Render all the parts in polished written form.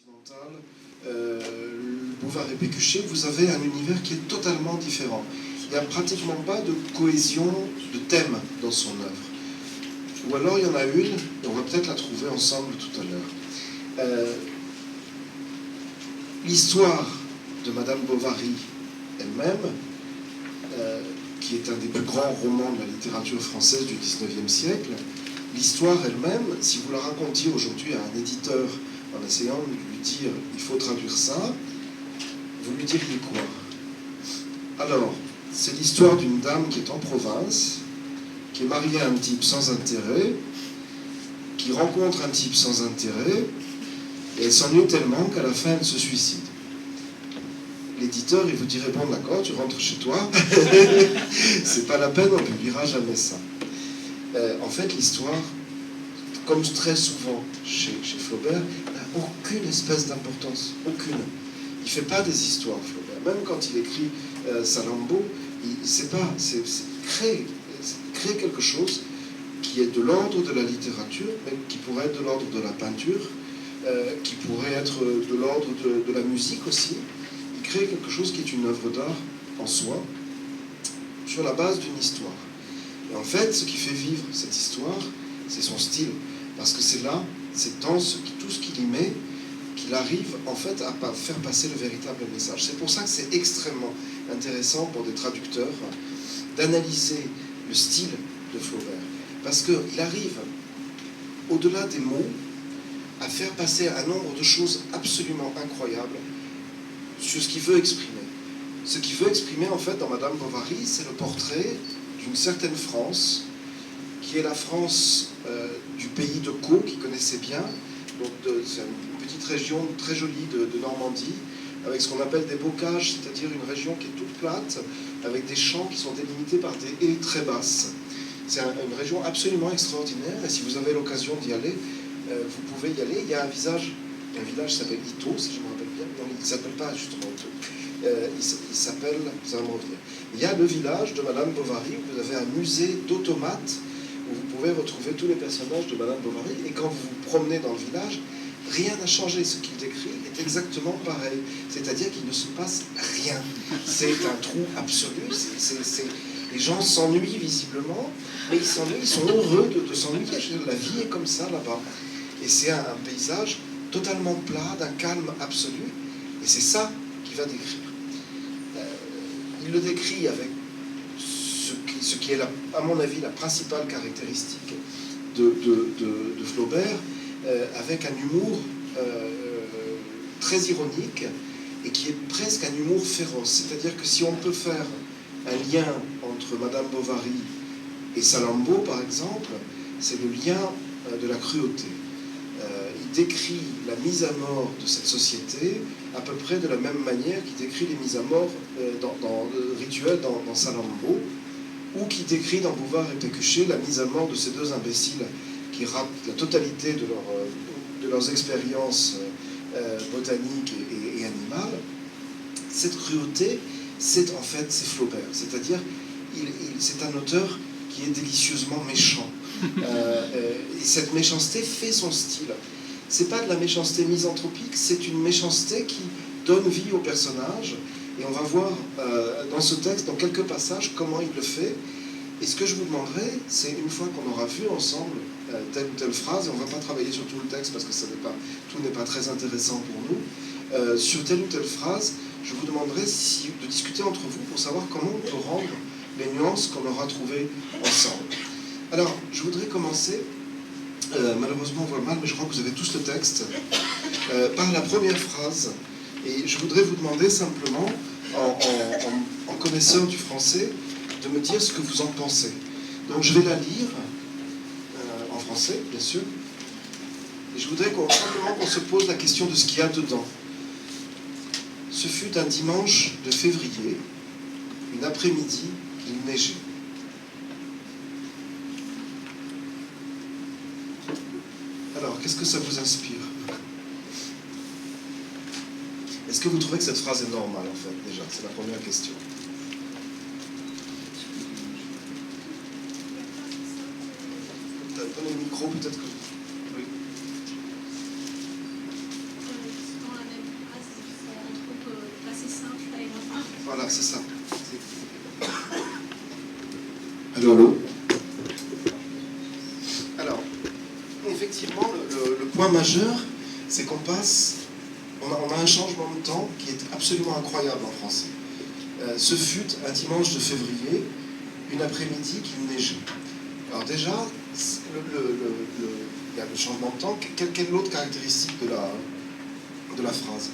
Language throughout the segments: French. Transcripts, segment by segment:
occidentale, Bouvard et Pécuchet, vous avez un univers qui est totalement différent. Il n'y a pratiquement pas de cohésion de thème dans son œuvre. Ou alors il y en a une, et on va peut-être la trouver ensemble tout à l'heure. L'histoire de Madame Bovary elle-même, qui est un des plus grands romans de la littérature française du XIXe siècle, l'histoire elle-même, si vous la racontiez aujourd'hui à un éditeur en essayant de lui dire « il faut traduire ça », vous lui diriez quoi? Alors, c'est l'histoire d'une dame qui est en province, qui est mariée à un type sans intérêt, qui rencontre un type sans intérêt, et elle s'ennuie tellement qu'à la fin, elle se suicide. L'éditeur, il vous dirait, bon d'accord, tu rentres chez toi, c'est pas la peine, on ne publiera jamais ça. En fait, l'histoire, comme très souvent chez Flaubert, n'a aucune espèce d'importance, aucune. Il ne fait pas des histoires, Flaubert. Même quand il écrit Salammbô, c'est créer quelque chose qui est de l'ordre de la littérature, mais qui pourrait être de l'ordre de la peinture, qui pourrait être de l'ordre de la musique aussi. Il crée quelque chose qui est une œuvre d'art en soi, sur la base d'une histoire. Et en fait, ce qui fait vivre cette histoire, c'est son style. Parce que c'est là, c'est dans tout ce qu'il y met, qu'il arrive en fait à faire passer le véritable message. C'est pour ça que c'est extrêmement intéressant pour des traducteurs d'analyser le style de Flaubert. Parce qu'il arrive, au-delà des mots, à faire passer un nombre de choses absolument incroyables sur ce qu'il veut exprimer. Ce qu'il veut exprimer en fait dans Madame Bovary, c'est le portrait d'une certaine France, qui est la France du pays de Caux, qu'il connaissait bien. Donc c'est une petite région très jolie de Normandie, avec ce qu'on appelle des bocages, c'est-à-dire une région qui est toute plate, avec des champs qui sont délimités par des haies très basses. C'est une région absolument extraordinaire, et si vous avez l'occasion d'y aller, vous pouvez y aller. Il y a un village qui s'appelle Ito, si je me rappelle bien. Non, il ne s'appelle pas justement Ito. Il s'appelle, ça va me revenir. Il y a le village de Madame Bovary, où vous avez un musée d'automates, où vous pouvez retrouver tous les personnages de Madame Bovary, et quand vous vous promenez dans le village, rien n'a changé. Ce qu'il décrit est exactement pareil. C'est-à-dire qu'il ne se passe rien. C'est un trou absolu. Les gens s'ennuient visiblement, mais ils s'ennuient, ils sont heureux de s'ennuyer. La vie est comme ça là-bas. Et c'est un paysage totalement plat, d'un calme absolu. Et c'est ça qu'il va décrire. Il le décrit avec ce qui est, à mon avis, la principale caractéristique de Flaubert, avec un humour très ironique et qui est presque un humour féroce. C'est-à-dire que si on peut faire un lien entre Madame Bovary et Salammbô, par exemple, c'est le lien de la cruauté. Il décrit la mise à mort de cette société à peu près de la même manière qu'il décrit les mises à mort rituelles dans Salammbô, ou qui décrit dans Bouvard et Pécuchet la mise à mort de ces deux imbéciles qui ratent la totalité de leurs expériences botaniques et animales. Cette cruauté, c'est Flaubert, c'est-à-dire c'est un auteur qui est délicieusement méchant. Et cette méchanceté fait son style. C'est pas de la méchanceté misanthropique, c'est une méchanceté qui donne vie au personnage. Et on va voir dans ce texte, dans quelques passages, comment il le fait. Et ce que je vous demanderai, c'est une fois qu'on aura vu ensemble telle ou telle phrase, et on ne va pas travailler sur tout le texte parce que tout n'est pas très intéressant pour nous, sur telle ou telle phrase, je vous demanderai de discuter entre vous pour savoir comment on peut rendre les nuances qu'on aura trouvées ensemble. Alors, je voudrais commencer, malheureusement on voit mal, mais je crois que vous avez tous le texte, par la première phrase. Et je voudrais vous demander simplement, en connaisseur du français, de me dire ce que vous en pensez. Donc je vais la lire, en français, bien sûr. Et je voudrais simplement qu'on se pose la question de ce qu'il y a dedans. Ce fut un dimanche de février, une après-midi, il neigeait. Alors, qu'est-ce que ça vous inspire ? Est-ce que vous trouvez que cette phrase est normale, en fait, déjà? C'est la première question. Prenez le micro, peut-être que... Oui. Voilà, c'est ça. Allô. Alors, effectivement, le point majeur, c'est qu'on passe, on a un changement de temps qui est absolument incroyable en français. Ce fut un dimanche de février, une après-midi qu'il neigeait. Alors déjà, il y a le changement de temps. Quelle est l'autre caractéristique de la phrase?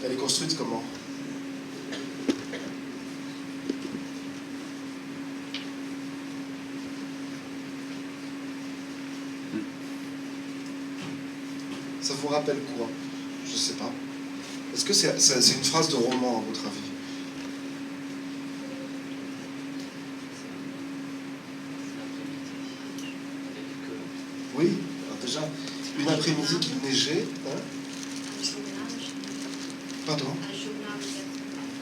Elle est construite comment? Ça vous rappelle quoi? Je ne sais pas. Est-ce que c'est une phrase de roman, à votre avis? Oui, alors déjà, une après-midi qu'il neigeait. Hein? Pardon?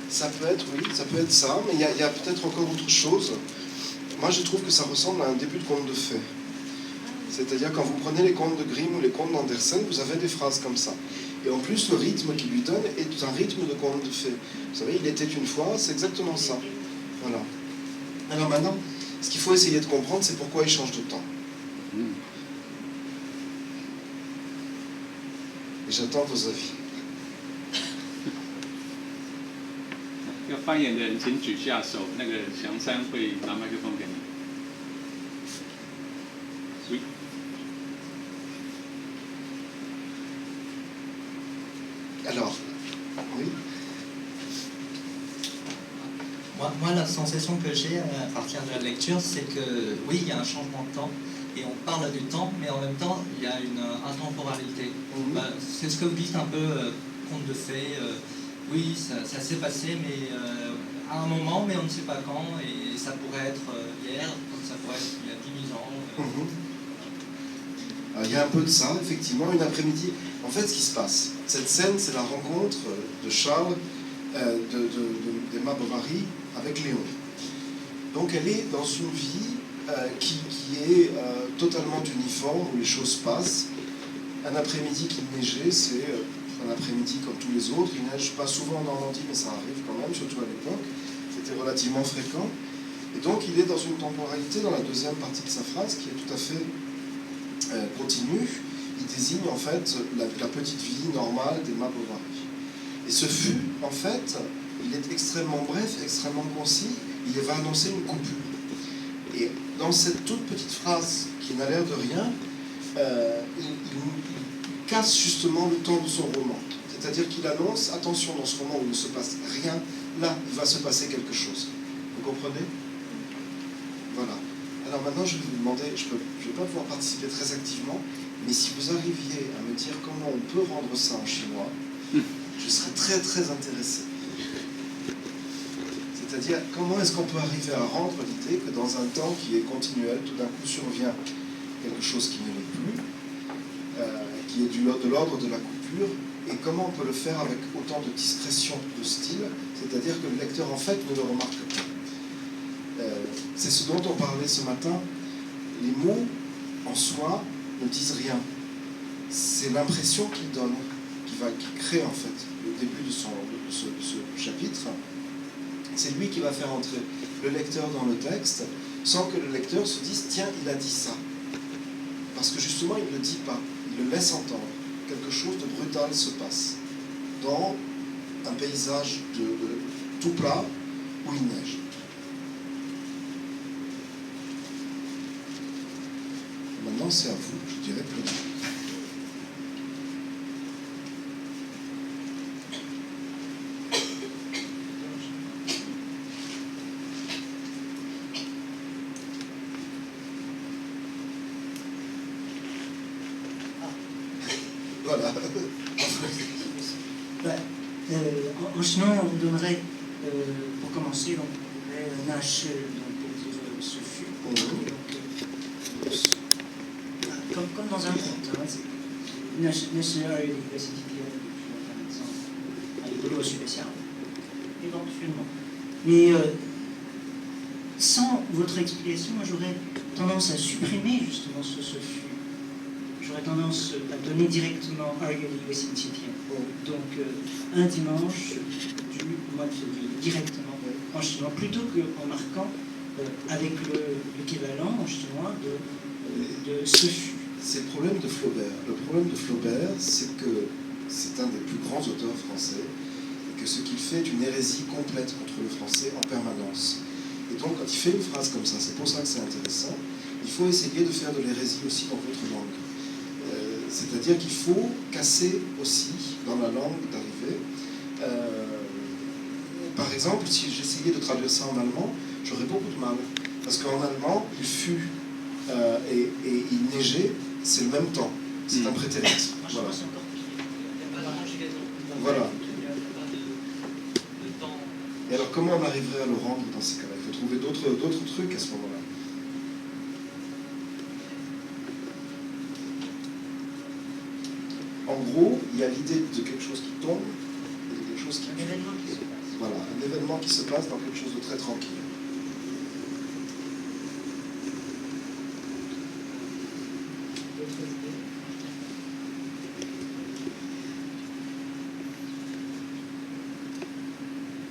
Ça peut être, oui, ça peut être ça, mais il y a peut-être encore autre chose. Moi, je trouve que ça ressemble à un début de conte de fées. C'est-à-dire, quand vous prenez les contes de Grimm ou les contes d'Andersen, vous avez des phrases comme ça. Et en plus, le rythme qu'il lui donne est un rythme de conte de fées. Vous savez, il était une fois, c'est exactement ça. Voilà. Alors maintenant, ce qu'il faut essayer de comprendre, c'est pourquoi il change de temps. Et j'attends vos avis. 要发言的人请举下手，那个祥山会拿麦克风给你。Oui. Alors, oui. Moi, la sensation que j'ai à partir de la lecture, c'est que oui, il y a un changement de temps, et on parle du temps, mais en même temps, il y a une intemporalité. C'est ce que vous dites un peu, conte de fées. Oui, ça s'est passé, mais à un moment, mais on ne sait pas quand, et ça pourrait être hier, comme ça pourrait être il y a 10 000 ans. Alors, il y a un peu de ça, effectivement, une après-midi. En fait, ce qui se passe, cette scène, c'est la rencontre de Charles, d'Emma Bovary, avec Léon. Donc elle est dans une vie qui est totalement uniforme, où les choses passent. Un après-midi qu'il neigeait, c'est un après-midi comme tous les autres. Il neige pas souvent en Normandie, mais ça arrive quand même, surtout à l'époque. C'était relativement fréquent. Et donc il est dans une temporalité, dans la deuxième partie de sa phrase, qui est tout à fait continue. Il désigne en fait la petite vie normale d'Emma Bovary. Et ce fut, en fait, il est extrêmement bref, extrêmement concis. Il va annoncer une coupure. Et dans cette toute petite phrase qui n'a l'air de rien, il casse justement le temps de son roman. C'est-à-dire qu'il annonce, attention, dans ce roman où il ne se passe rien, là, il va se passer quelque chose. Vous comprenez? Voilà. Alors maintenant, je vais vous demander, je ne vais pas pouvoir participer très activement, mais si vous arriviez à me dire comment on peut rendre ça en chinois, je serais très très intéressé. C'est-à-dire, comment est-ce qu'on peut arriver à rendre l'idée que dans un temps qui est continuel, tout d'un coup survient quelque chose qui ne l'est plus, qui est de l'ordre de la coupure, et comment on peut le faire avec autant de discrétion de style, c'est-à-dire que le lecteur en fait ne le remarque pas. C'est ce dont on parlait ce matin. Les mots en soi ne disent rien. C'est l'impression qu'ils donnent, qui crée en fait le début de ce chapitre. C'est lui qui va faire entrer le lecteur dans le texte sans que le lecteur se dise « tiens, il a dit ça ». Parce que justement, il ne le dit pas, il le laisse entendre. Quelque chose de brutal se passe dans un paysage tout plat où il neige. Maintenant, c'est à vous, je dirais plus rien. Voilà. En chinois, on donnerait, pour commencer, on donnerait nash pour dire ce fut. Donc, comme dans un conte, hein, nash éventuellement. Mais sans votre explication, j'aurais tendance à supprimer justement ce fut. J'aurais tendance à donner directement donc un dimanche du mois de février, directement. en chinois plutôt qu'en marquant avec l'équivalent en chinois de ce fut. C'est le problème de Flaubert. Le problème de Flaubert, c'est que c'est un des plus grands auteurs français et que ce qu'il fait est une hérésie complète contre le français en permanence. Et donc, quand il fait une phrase comme ça, c'est pour ça que c'est intéressant, il faut essayer de faire de l'hérésie aussi dans votre langue. C'est-à-dire qu'il faut casser aussi dans la langue d'arrivée. Par exemple, si j'essayais de traduire ça en allemand, j'aurais beaucoup de mal. Parce qu'en allemand, il fut et il neigeait, c'est le même temps. C'est un prétérit. Voilà. Voilà. Et alors, comment on arriverait à le rendre dans ces cas-là? Il faut trouver d'autres trucs à ce moment-là. En gros, il y a l'idée de quelque chose qui tombe et de quelque chose qui... Un événement qui se passe. Voilà, un événement qui se passe dans quelque chose de très tranquille.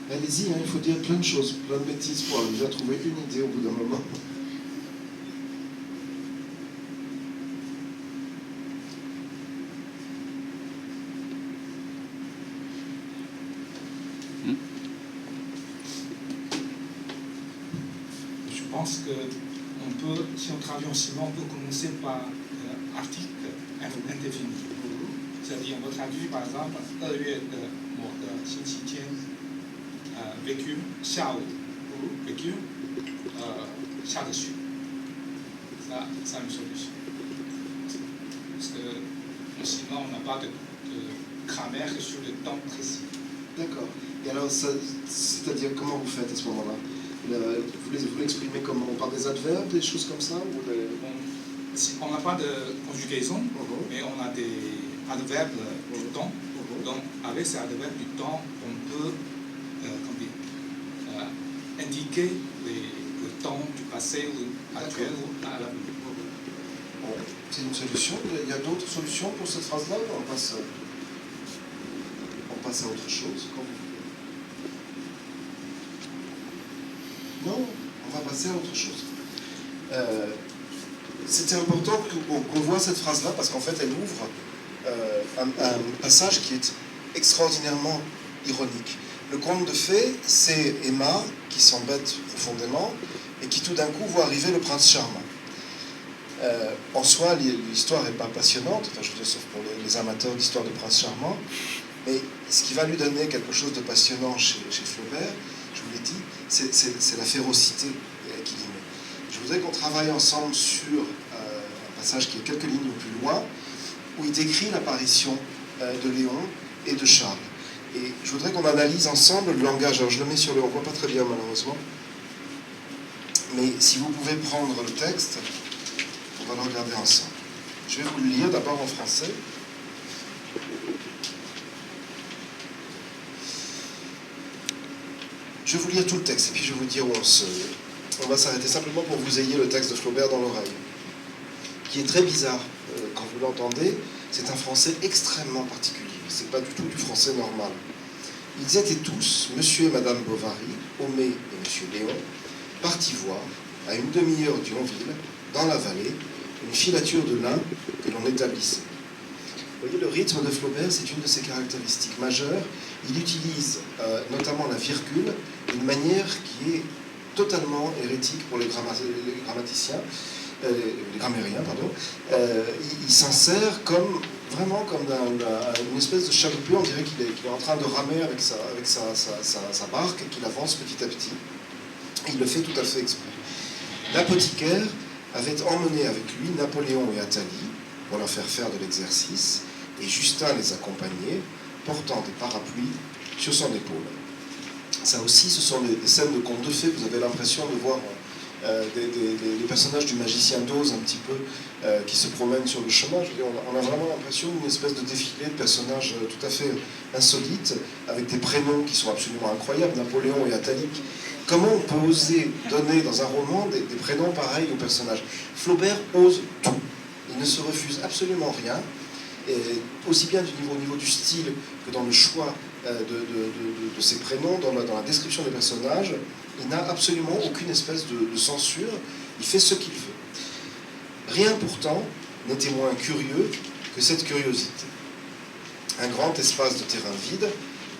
Allez-y, hein, il faut dire plein de choses, plein de bêtises pour déjà trouver une idée au bout d'un moment. Je pense que on peut, si on traduit en chinois, on peut commencer par article indéfini. C'est-à-dire, on peut traduire par exemple 2月的某个星期天 vécu 下午 vécu 下着雪。Ça une solution. Parce que en chinois, on n'a pas de grammaire sur le temps précis. D'accord. Et alors, c'est-à-dire, comment vous faites à ce moment-là? Vous l'exprimez comment? Par des adverbes, des choses comme ça ou des... On n'a pas de conjugaison, mais on a des adverbes du temps. Donc, avec ces adverbes du temps, on peut indiquer le temps du passé ou actuel ou à l'avenir. Bon, c'est une solution. Il y a d'autres solutions pour cette phrase-là? On passe à autre chose quand vous voulez. Non, on va passer à autre chose. C'était important qu'on voit cette phrase-là parce qu'en fait, elle ouvre un passage qui est extraordinairement ironique. Le conte de fées, c'est Emma qui s'embête profondément et qui tout d'un coup voit arriver le prince charmant. En soi, l'histoire n'est pas passionnante, enfin, je veux dire, sauf pour les amateurs d'histoire de prince charmant, mais ce qui va lui donner quelque chose de passionnant chez Flaubert, je vous l'ai dit, c'est la férocité qu'il y met. Je voudrais qu'on travaille ensemble sur un passage qui est quelques lignes plus loin, où il décrit l'apparition de Léon et de Charles. Et je voudrais qu'on analyse ensemble le langage. Alors je le mets sur le... On ne voit pas très bien malheureusement. Mais si vous pouvez prendre le texte, on va le regarder ensemble. Je vais vous le lire d'abord en français. Je vais vous lire tout le texte et puis je vais vous dire où on va s'arrêter simplement pour que vous ayez le texte de Flaubert dans l'oreille, qui est très bizarre quand vous l'entendez. C'est un français extrêmement particulier. C'est pas du tout du français normal. Ils étaient tous, monsieur et madame Bovary, Homais et monsieur Léon, partis voir, à une demi-heure d'Yonville, dans la vallée, une filature de lin que l'on établissait. Vous voyez, le rythme de Flaubert, c'est une de ses caractéristiques majeures. Il utilise notamment la virgule d'une manière qui est totalement hérétique pour les grammaticiens, les grammairiens, pardon. Il s'en sert vraiment comme une espèce de chaloupe. On dirait qu'il est en train de ramer avec sa barque et qu'il avance petit à petit. Et il le fait tout à fait exprès. L'apothicaire avait emmené avec lui Napoléon et Athalie pour leur faire faire de l'exercice, et Justin les accompagnait, portant des parapluies sur son épaule. Ça aussi, ce sont des scènes de contes de fées. Vous avez l'impression de voir des personnages du magicien d'Oz un petit peu qui se promènent sur le chemin. Je veux dire, on a vraiment l'impression d'une espèce de défilé de personnages tout à fait insolites, avec des prénoms qui sont absolument incroyables, Napoléon et Athalie. Comment on peut oser donner dans un roman des prénoms pareils aux personnages? Flaubert ose tout. Il ne se refuse absolument rien, et aussi bien au niveau du style que dans le choix de ses prénoms, dans la description des personnages, il n'a absolument aucune espèce de censure, il fait ce qu'il veut. Rien pourtant n'était moins curieux que cette curiosité. Un grand espace de terrain vide,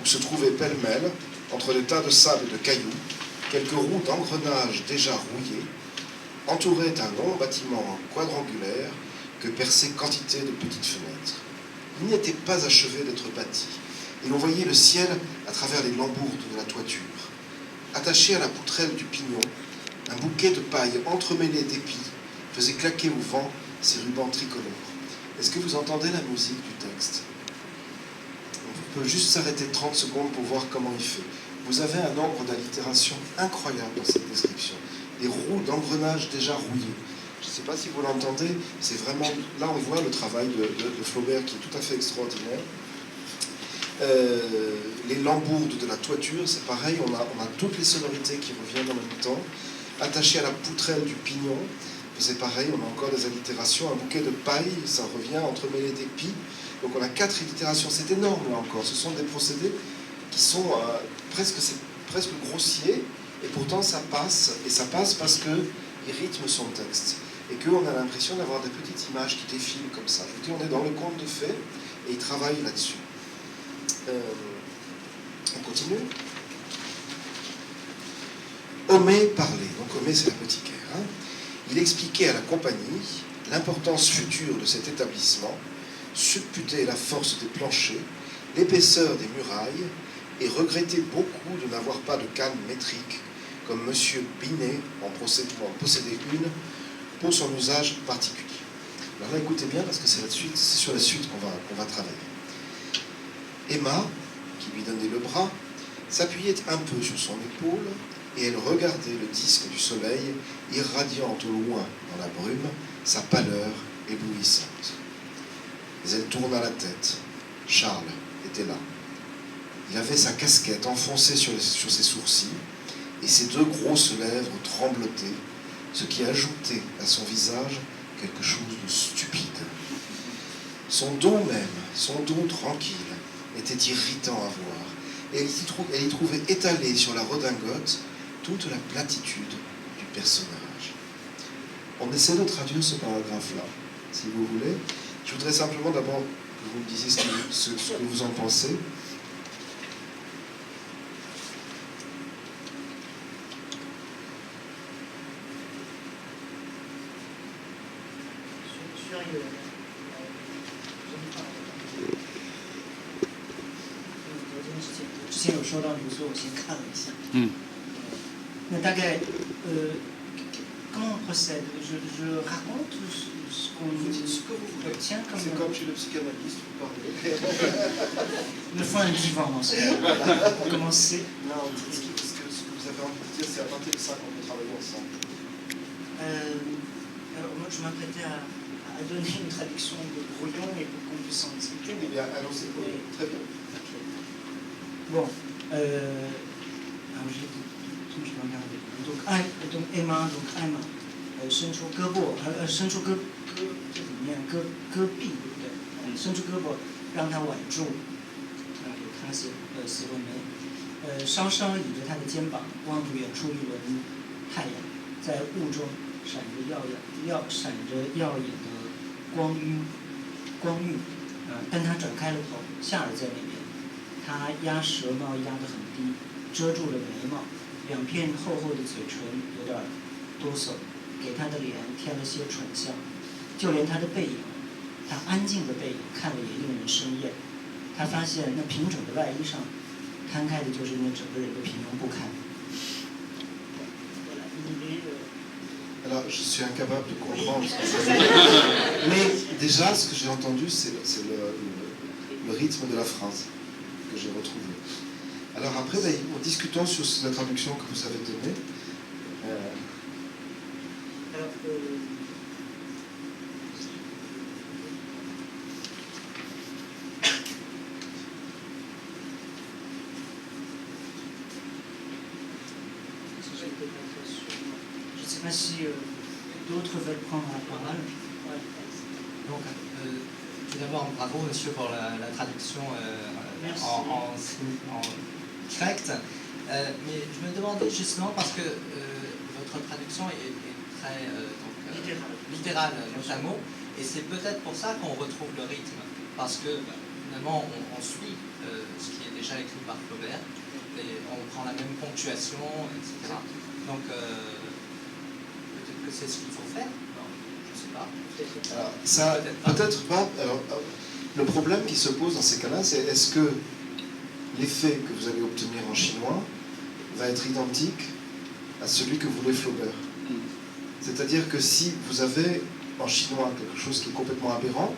où se trouvaient pêle-mêle, entre des tas de sable et de cailloux, quelques roues d'engrenage déjà rouillées, entouraient un long bâtiment quadrangulaire que perçaient quantité de petites fenêtres. Il n'était pas achevé d'être bâti, et l'on voyait le ciel à travers les lambourdes de la toiture. Attaché à la poutrelle du pignon, un bouquet de paille entremêlé d'épis faisait claquer au vent ses rubans tricolores. Est-ce que vous entendez la musique du texte? On peut juste s'arrêter 30 secondes pour voir comment il fait. Vous avez un nombre d'allitérations incroyable dans cette description. Des roues d'engrenage déjà rouillées. Je ne sais pas si vous l'entendez, c'est vraiment... Là, on voit le travail de Flaubert qui est tout à fait extraordinaire. Les lambourdes de la toiture, c'est pareil, on a toutes les sonorités qui reviennent en même temps. Attaché à la poutrelle du pignon, c'est pareil, on a encore des allitérations. Un bouquet de paille, ça revient entremêlé d'épis. Donc on a 4 allitérations, c'est énorme là encore. Ce sont des procédés qui sont presque grossiers, et pourtant ça passe, et ça passe parce qu'ils rythment son texte. Et qu'on a l'impression d'avoir des petites images qui défilent comme ça. Je vous dis, on est dans le conte de fées, et il travaille là-dessus. On continue. Homais parlait, donc Homais c'est l'apothicaire. Hein. Il expliquait à la compagnie l'importance future de cet établissement, supputait la force des planchers, l'épaisseur des murailles, et regrettait beaucoup de n'avoir pas de canne métrique, comme M. Binet en possédait une pour son usage particulier. Alors là, écoutez bien, parce que c'est sur la suite qu'on va travailler. Emma, qui lui donnait le bras, s'appuyait un peu sur son épaule, et elle regardait le disque du soleil, irradiant au loin dans la brume, sa pâleur éblouissante. Mais elle tourna la tête. Charles était là. Il avait sa casquette enfoncée sur ses sourcils, et ses 2 grosses lèvres tremblotaient, ce qui ajoutait à son visage quelque chose de stupide. Son dos même, son dos tranquille, était irritant à voir, et elle y trouvait étalée sur la redingote toute la platitude du personnage. On essaie de traduire ce paragraphe-là, si vous voulez. Je voudrais simplement d'abord que vous me disiez ce que vous en pensez. Comment on procède? Je raconte ce qu'on Vous dites ce que vous voulez. obtient comme... C'est comme chez le psychanalyste, vous parlez. Il me faut un divan dans ce cas. Pour commencer. Non, ce que vous avez envie de dire, c'est à partir de ça qu'on peut travailler ensemble. Alors moi, je m'apprêtais à donner une traduction de brouillon et pour qu'on puisse en discuter. Eh bien, allons-y. Oui. Très bien. Bon. Alors, je vais regarder. Donc Emma, donc Emma, 伸出胳膊，伸出胳这怎么样？胳臂，对不对？伸出胳膊让他挽住，有他写了没？稍稍倚着他的肩膀，望着远处一轮太阳，在雾中闪着耀眼的光晕。但他转开了头，夏尔在那边，他压舌帽压得很低，遮住了眉毛。2片厚厚的嘴唇有点哆嗦，给他的脸添了些蠢笑，就连他的背影，他安静的背影看了也令人生厌。他发现那平整的外衣上摊开的就是那整个人的平庸不堪。Alors, je suis incapable de comprendre ce que ça veut dire. Mais déjà, ce que j'ai entendu, c'est le rythme de la phrase que j'ai retrouvé. Alors après, en discutant sur la traduction que vous avez donnée, je ne sais pas si d'autres veulent prendre la parole. Donc, tout d'abord, bravo monsieur pour la traduction en direct. Mais je me demandais justement, parce que votre traduction est très littérale notamment, et c'est peut-être pour ça qu'on retrouve le rythme, parce que finalement on suit ce qui est déjà écrit par Flaubert, et on prend la même ponctuation, etc. Donc peut-être que c'est ce qu'il faut faire, non, je ne sais pas. Alors, ça, peut-être pas. Alors, le problème qui se pose dans ces cas-là, c'est est-ce que l'effet que vous allez obtenir en chinois va être identique à celui que voulait Flaubert. C'est-à-dire que si vous avez en chinois quelque chose qui est complètement aberrant,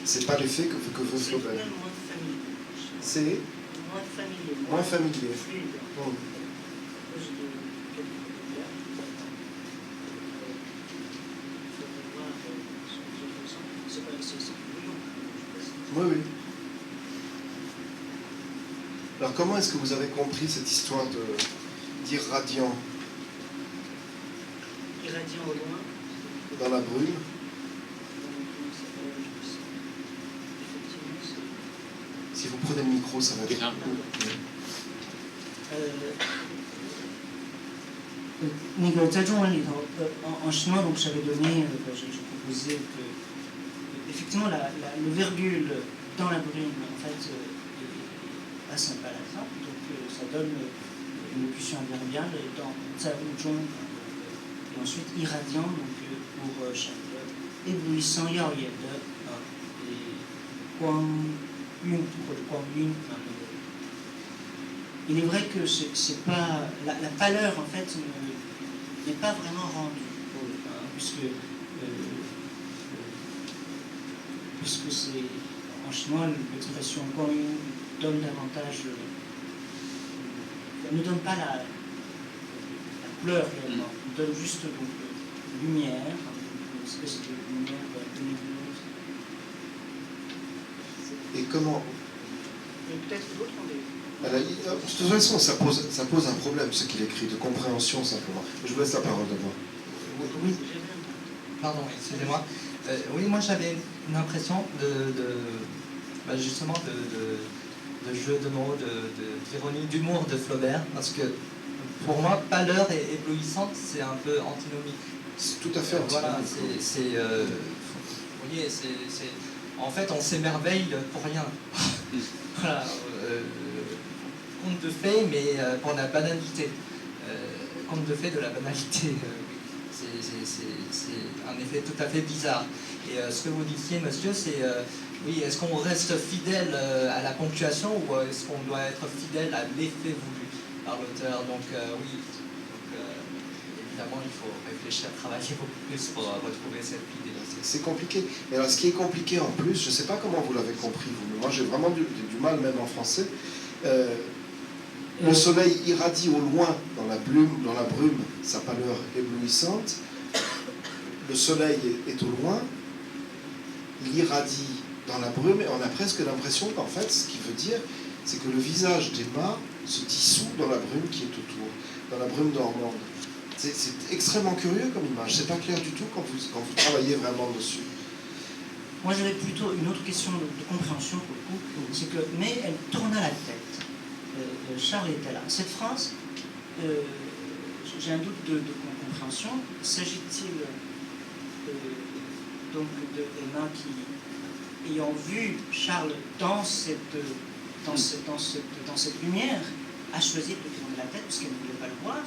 c'est pas l'effet que veut Flaubert. C'est moins familier. Oui, oui. Alors comment est-ce que vous avez compris cette histoire d'irradiant? Irradiant au loin. Dans la brume. Si vous prenez le micro, ça va être... En chinois, donc j'avais donné, j'ai proposé que effectivement le virgule dans la brume en fait est assez impalaisant, donc ça donne une locution adverbiale dans Zhang, et ensuite irradiant donc pour chaleur, éblouissant yao yan de et guang yun ou guang yun. Il est vrai que c'est pas la pâleur en fait n'est pas vraiment rendue, puisque c'est en chinois l'expression guang yun donne davantage, ne donne pas la couleur réellement, donne juste donc lumière, une espèce de lumière lumineuse. Et comment? Mais peut-être d'autres ont des... De toute façon, ça pose un problème, ce qu'il écrit, de compréhension simplement. Je vous laisse la parole d'abord. Oui. Pardon, excusez-moi. Oui, moi j'avais une impression justement de jeu de mots, d'ironie, d'humour de Flaubert, parce que pour moi, pâleur et éblouissante, c'est un peu antinomique. C'est tout à fait antinomique. Voilà, vous voyez, en fait, on s'émerveille pour rien. Voilà, conte de fées, mais pour la banalité. Conte de fées de la banalité, c'est un effet tout à fait bizarre. Et ce que vous disiez, monsieur, c'est oui, est-ce qu'on reste fidèle à la ponctuation ou est-ce qu'on doit être fidèle à l'effet voulu par l'auteur? Donc oui, évidemment, il faut réfléchir, travailler beaucoup plus pour retrouver cette fidélité. C'est compliqué. Et alors, ce qui est compliqué en plus, je ne sais pas comment vous l'avez compris, vous, mais moi j'ai vraiment du mal, même en français. Le soleil irradie au loin dans la brume sa pâleur éblouissante. Le soleil est au loin, il irradie dans la brume, et on a presque l'impression qu'en fait, ce qu'il veut dire, c'est que le visage d'Emma se dissout dans la brume qui est autour, dans la brume normande. C'est extrêmement curieux comme image, c'est pas clair du tout quand vous travaillez vraiment dessus. Moi j'avais plutôt une autre question de compréhension pour le coup, c'est que, mais elle tourna la tête. Charles était là. Cette phrase, j'ai un doute de compréhension. S'agit-il donc de Emma qui, ayant vu Charles dans cette lumière, a choisi de tourner la tête parce qu'elle ne voulait pas le voir,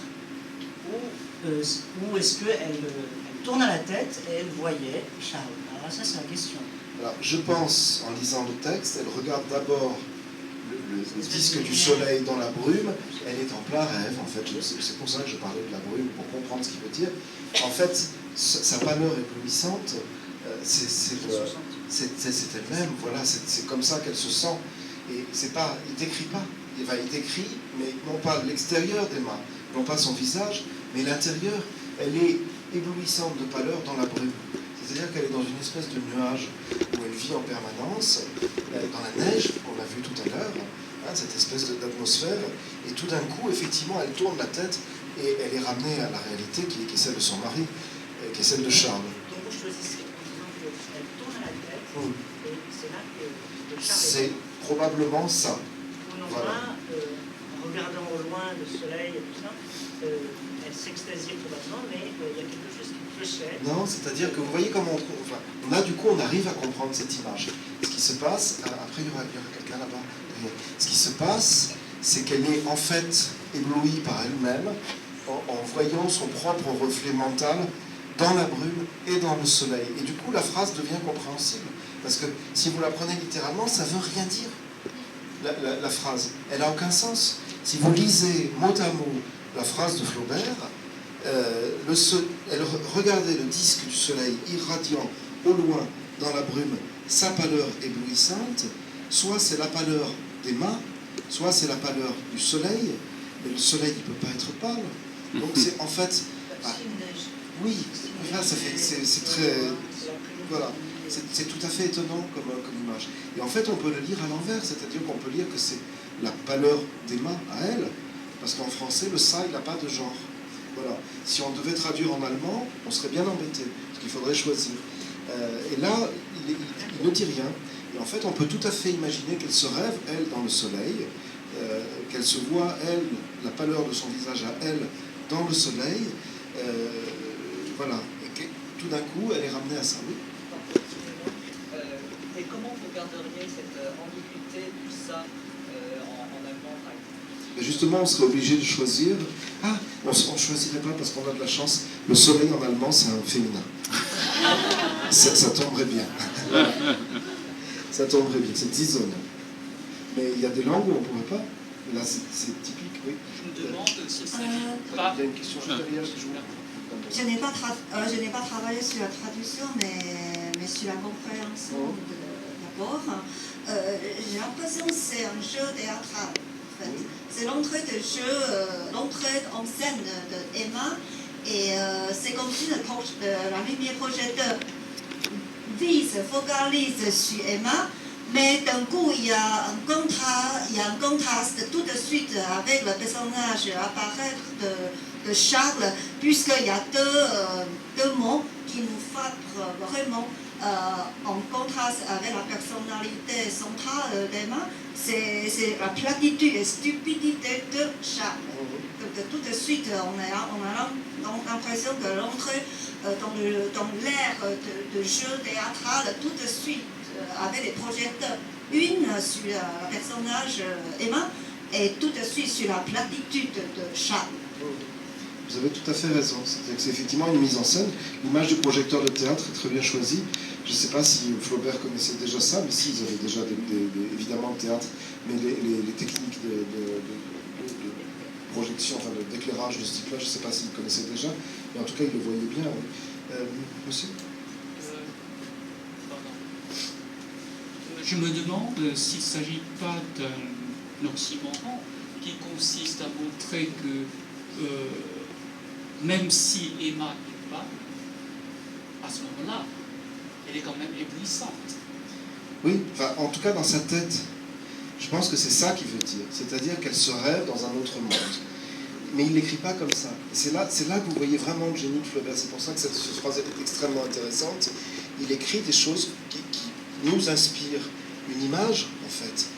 ou est-ce qu'elle tourna la tête et elle voyait Charles? Alors ça, c'est la question. Alors, je pense, en lisant le texte, elle regarde d'abord le disque du soleil dans la brume, elle est en plein rêve, en fait. C'est pour ça que je parlais de la brume, pour comprendre ce qu'il veut dire. En fait, sa pâleur éblouissante, c'est elle-même, voilà, c'est comme ça qu'elle se sent. Et c'est pas, il décrit pas, il décrit, mais non pas l'extérieur d'Emma, non pas son visage, mais l'intérieur. Elle est éblouissante de pâleur dans la brume. C'est-à-dire qu'elle est dans une espèce de nuage où elle vit en permanence, dans la neige, qu'on a vu tout à l'heure, cette espèce d'atmosphère, et tout d'un coup, effectivement, elle tourne la tête et elle est ramenée à la réalité qui est celle de son mari, qui est celle de Charles. Donc vous choisissez en disant que qu'elle tourne la tête, et c'est là que le char C'est probablement ça. on en Voilà. en regardant au loin le soleil et tout ça, elle s'extasiait probablement, mais il y a quelque chose qui clochait. Non, c'est-à-dire que vous voyez comment là du coup on arrive à comprendre cette image. Ce qui se passe, après il y aura quelqu'un là-bas. Ce qui se passe, c'est qu'elle est en fait éblouie par elle-même en voyant son propre reflet mental dans la brume et dans le soleil. Et du coup la phrase devient compréhensible. Parce que si vous la prenez littéralement, ça ne veut rien dire. La phrase, elle n'a aucun sens. Si vous lisez mot à mot la phrase de Flaubert, regardez le disque du soleil irradiant au loin dans la brume sa pâleur éblouissante, soit c'est la pâleur des mâts, soit c'est la pâleur du soleil, mais le soleil il ne peut pas être pâle. Donc c'est en fait... oui, enfin, c'est très... Voilà, c'est tout à fait étonnant comme image. Et en fait on peut le lire à l'envers, c'est-à-dire qu'on peut lire que c'est la pâleur des mâts à elle, parce qu'en français le ça il n'a pas de genre. Voilà. Si on devait traduire en allemand, on serait bien embêté, parce qu'il faudrait choisir. Et là, il ne dit rien. Et en fait, on peut tout à fait imaginer qu'elle se rêve, elle, dans le soleil, qu'elle se voit, elle, la pâleur de son visage à elle, dans le soleil. Voilà. Et que, tout d'un coup, elle est ramenée à ça. Oui. Et comment vous garderiez cette ambiguïté, tout ça, en allemand, par exemple? Mais justement, on serait obligé de choisir. Ah, on ne choisirait pas parce qu'on a de la chance. Le soleil en allemand, c'est un féminin. Ça tomberait bien. Ça tomberait bien, c'est 10 zones. Mais il y a des langues où on ne pourrait pas. Là, c'est typique, oui. Je me demande s'il s'agit Il y a une question derrière. Je n'ai pas travaillé sur la traduction, mais sur la compréhension d'abord. J'ai l'impression que c'est un jeu théâtral. En fait. C'est l'entrée de jeu, l'entrée en scène de Emma, et c'est comme si la lumière projecteur focalise sur Emma, mais d'un coup il y a un contraste tout de suite avec le personnage apparaître de Charles, puisqu'il y a deux mots qui nous frappent vraiment en contraste avec la personnalité centrale d'Emma, c'est la platitude et stupidité de Charles. Donc, tout de suite, on a l'impression de l'entrer dans l'ère de jeu théâtral, tout de suite, avec les projecteurs, une sur le personnage Emma, et tout de suite sur la platitude de Charles. Vous avez tout à fait raison. C'est effectivement une mise en scène. L'image du projecteur de théâtre est très bien choisie. Je ne sais pas si Flaubert connaissait déjà ça, mais si, ils avaient déjà évidemment le théâtre, mais les techniques de projection, enfin d'éclairage de ce type-là, je ne sais pas s'ils connaissaient déjà, mais en tout cas, ils le voyaient bien. Oui. Monsieur ? Je me demande s'il ne s'agit pas d'un oxymoron qui consiste à montrer que même si Emma n'est pas, à ce moment-là, elle est quand même éblouissante. Oui, enfin, en tout cas dans sa tête. Je pense que c'est ça qu'il veut dire. C'est-à-dire qu'elle se rêve dans un autre monde. Mais il ne l'écrit pas comme ça. C'est là que vous voyez vraiment le génie de Flaubert. C'est pour ça que cette phrase est extrêmement intéressante. Il écrit des choses qui nous inspirent une image, en fait.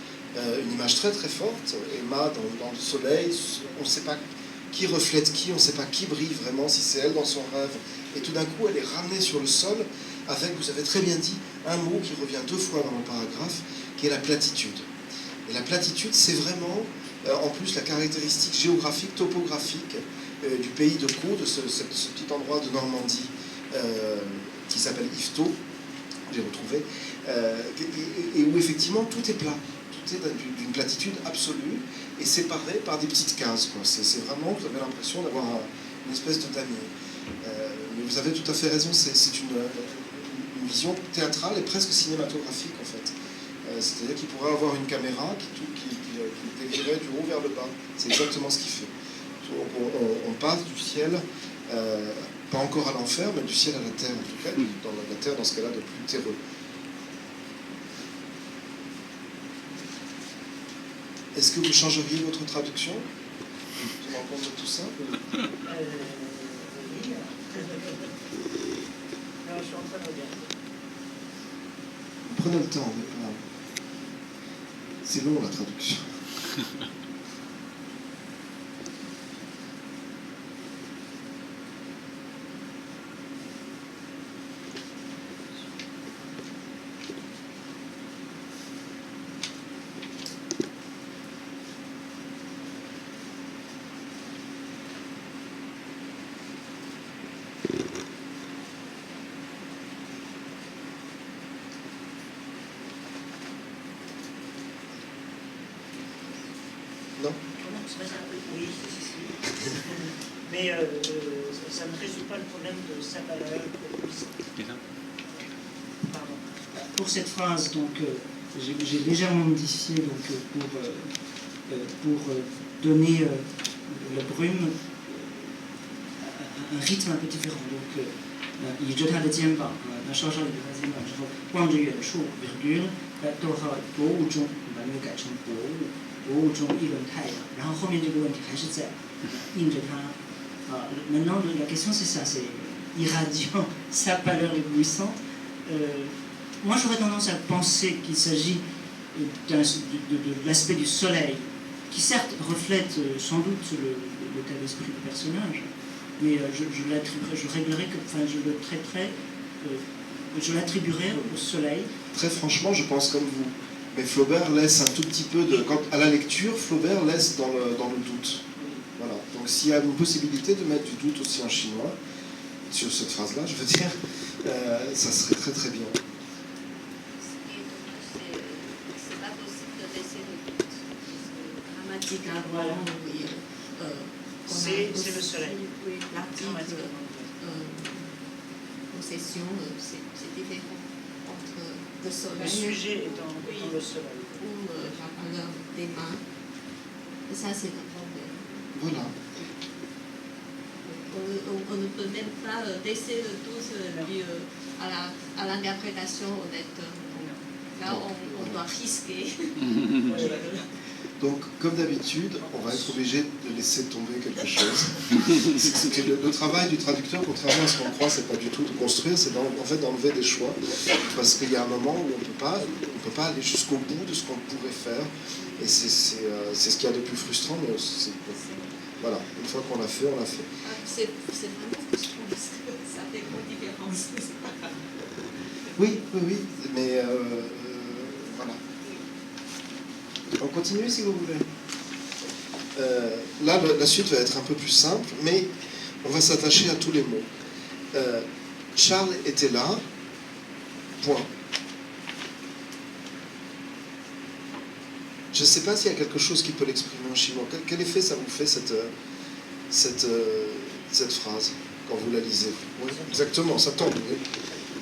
Une image très très forte. Emma dans le soleil, on ne sait pas qui reflète qui, on ne sait pas qui brille vraiment, si c'est elle dans son rêve. Et tout d'un coup, elle est ramenée sur le sol avec, vous avez très bien dit, un mot qui revient 2 fois dans le paragraphe, qui est la platitude. Et la platitude, c'est vraiment, en plus, la caractéristique géographique, topographique du pays de Caux, de ce petit endroit de Normandie qui s'appelle Yvetot, j'ai retrouvé, et où effectivement tout est plat. Tout est d'une platitude absolue et séparé par des petites cases. C'est vraiment, vous avez l'impression d'avoir une espèce de damier. Mais vous avez tout à fait raison, c'est une vision théâtrale et presque cinématographique en fait. C'est-à-dire qu'il pourrait avoir une caméra qui dévierait du haut vers le bas. C'est exactement ce qu'il fait. On passe du ciel, pas encore à l'enfer, mais du ciel à la terre en tout cas, dans la terre dans ce cas-là de plus terreux. Est-ce que vous changeriez votre traduction en compte de tout ça? Oui. Alors, je suis en train de regarder. Prenez le temps, c'est long la traduction. Non? Oui, si. Mais ça ne résout pas le problème de sa valeur. Pardon. Pour cette phrase, donc, j'ai légèrement modifié donc, pour donner la brume un rythme un peu différent. Donc, 倚着他的肩膀，那稍稍倚着他的肩膀之后，望着远处，virgule，逗号，薄雾中，把那个改成薄雾，薄雾中一轮太阳。然后后面这个问题还是在印着他。Maintenant, la question c'est ça, c'est irradiant, sa pâleur éblouissante. Moi, j'aurais tendance à penser qu'il s'agit de l'aspect du soleil, qui certes reflète sans doute l'état d'esprit du personnage, mais je réglerais que, enfin, je l'attribuerais au soleil. Très franchement, je pense comme vous. Mais Flaubert laisse un tout petit peu de... à la lecture, Flaubert laisse dans le doute. Voilà. Donc s'il y a une possibilité de mettre du doute aussi en chinois, sur cette phrase-là, je veux dire, ça serait très très bien. C'est pas possible de laisser le doute. Grammaticalement, oui. C'est le soleil. Oui, l'article possession, c'est différent entre le soleil. Le sujet est dans le soleil. Ou la valeur des mains. Et ça, c'est le problème. Voilà. On ne peut même pas laisser le doute à l'interprétation honnête. Là, on doit risquer. Donc, comme d'habitude, on va être obligé de laisser tomber quelque chose. Le travail du traducteur, contrairement à ce qu'on croit, c'est pas du tout de construire, c'est en fait d'enlever des choix. Parce qu'il y a un moment où on ne peut pas aller jusqu'au bout de ce qu'on pourrait faire. Et c'est ce qu'il y a de plus frustrant, mais voilà, une fois qu'on l'a fait, on l'a fait. C'est vraiment frustrant parce que ça fait grande différence. Oui, mais voilà. On continue si vous voulez. Là, la suite va être un peu plus simple, mais on va s'attacher à tous les mots. Charles était là, point. Je ne sais pas s'il y a quelque chose qui peut l'exprimer en chinois. Quel effet ça vous fait, cette phrase, quand vous la lisez? Oui, exactement, ça tombe, oui.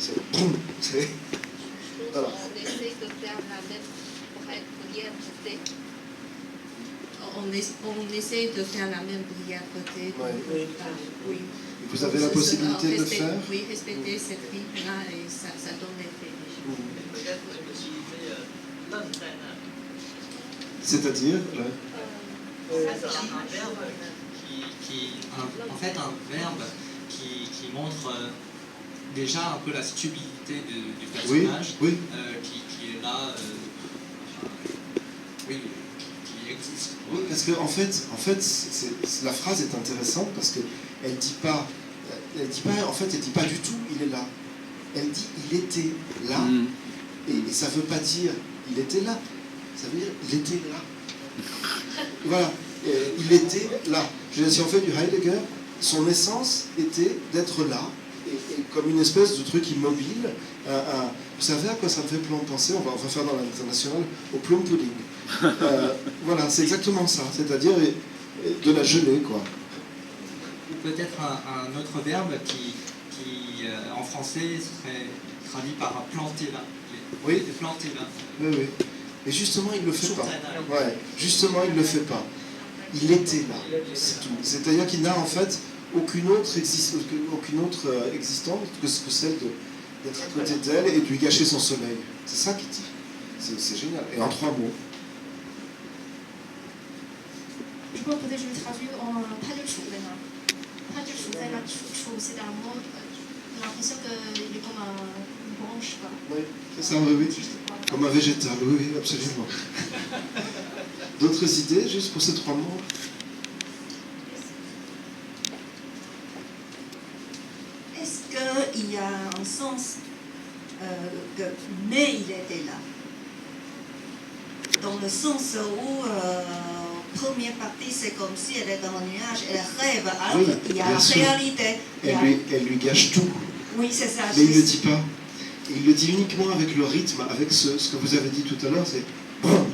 C'est boum, c'est... Voilà. On essaie de faire la même prière côté. On essaie de faire la même prière côté. Oui. Vous avez la possibilité de le faire? Oui, respecter cette rite-là et ça donne l'effet. Peut-être une possibilité C'est-à-dire un verbe en fait un verbe qui montre déjà un peu la stupidité du personnage, oui. qui est là, qui existe. Oui, parce que en fait la phrase est intéressante parce que elle dit pas du tout il est là. Elle dit il était là, et ça veut pas dire il était là. Ça veut dire il était là. Voilà, il était là. Je veux dire, si on fait du Heidegger, son essence était d'être là, et comme une espèce de truc immobile. Vous savez à quoi ça me fait penser? On va faire dans l'international au plum pudding. Voilà, c'est exactement ça, c'est-à-dire de la gelée, quoi. Ou peut-être un autre verbe qui en français serait traduit par planter là. Oui. Planter là. Oui. Et justement, il ne le fait pas. Ouais, justement, il ne le fait pas. Il était là, c'est tout. C'est-à-dire qu'il n'a en fait aucune autre existence que celle d'être à côté d'elle et de lui gâcher son sommeil. C'est ça qu'il dit. C'est génial. Et en 3 mots. Je crois que peut-être je vais traduire en 他就处在那儿，他就处在那，处c'est un mot, j'ai l'impression qu'il est comme branche, quoi. Oui, c'est ça, oui, oui. Comme un végétal, oui, oui, absolument. D'autres idées, juste pour ces 3 mots? Est-ce qu'il y a un sens que mais il était là? Dans le sens où première partie c'est comme si elle est dans le nuage, elle rêve, alors Oui, il y a bien la sûr. réalité. Elle lui gâche tout. Oui, c'est ça. Mais il ne le dit pas. Il le dit uniquement avec le rythme, avec ce que vous avez dit tout à l'heure, c'est bon.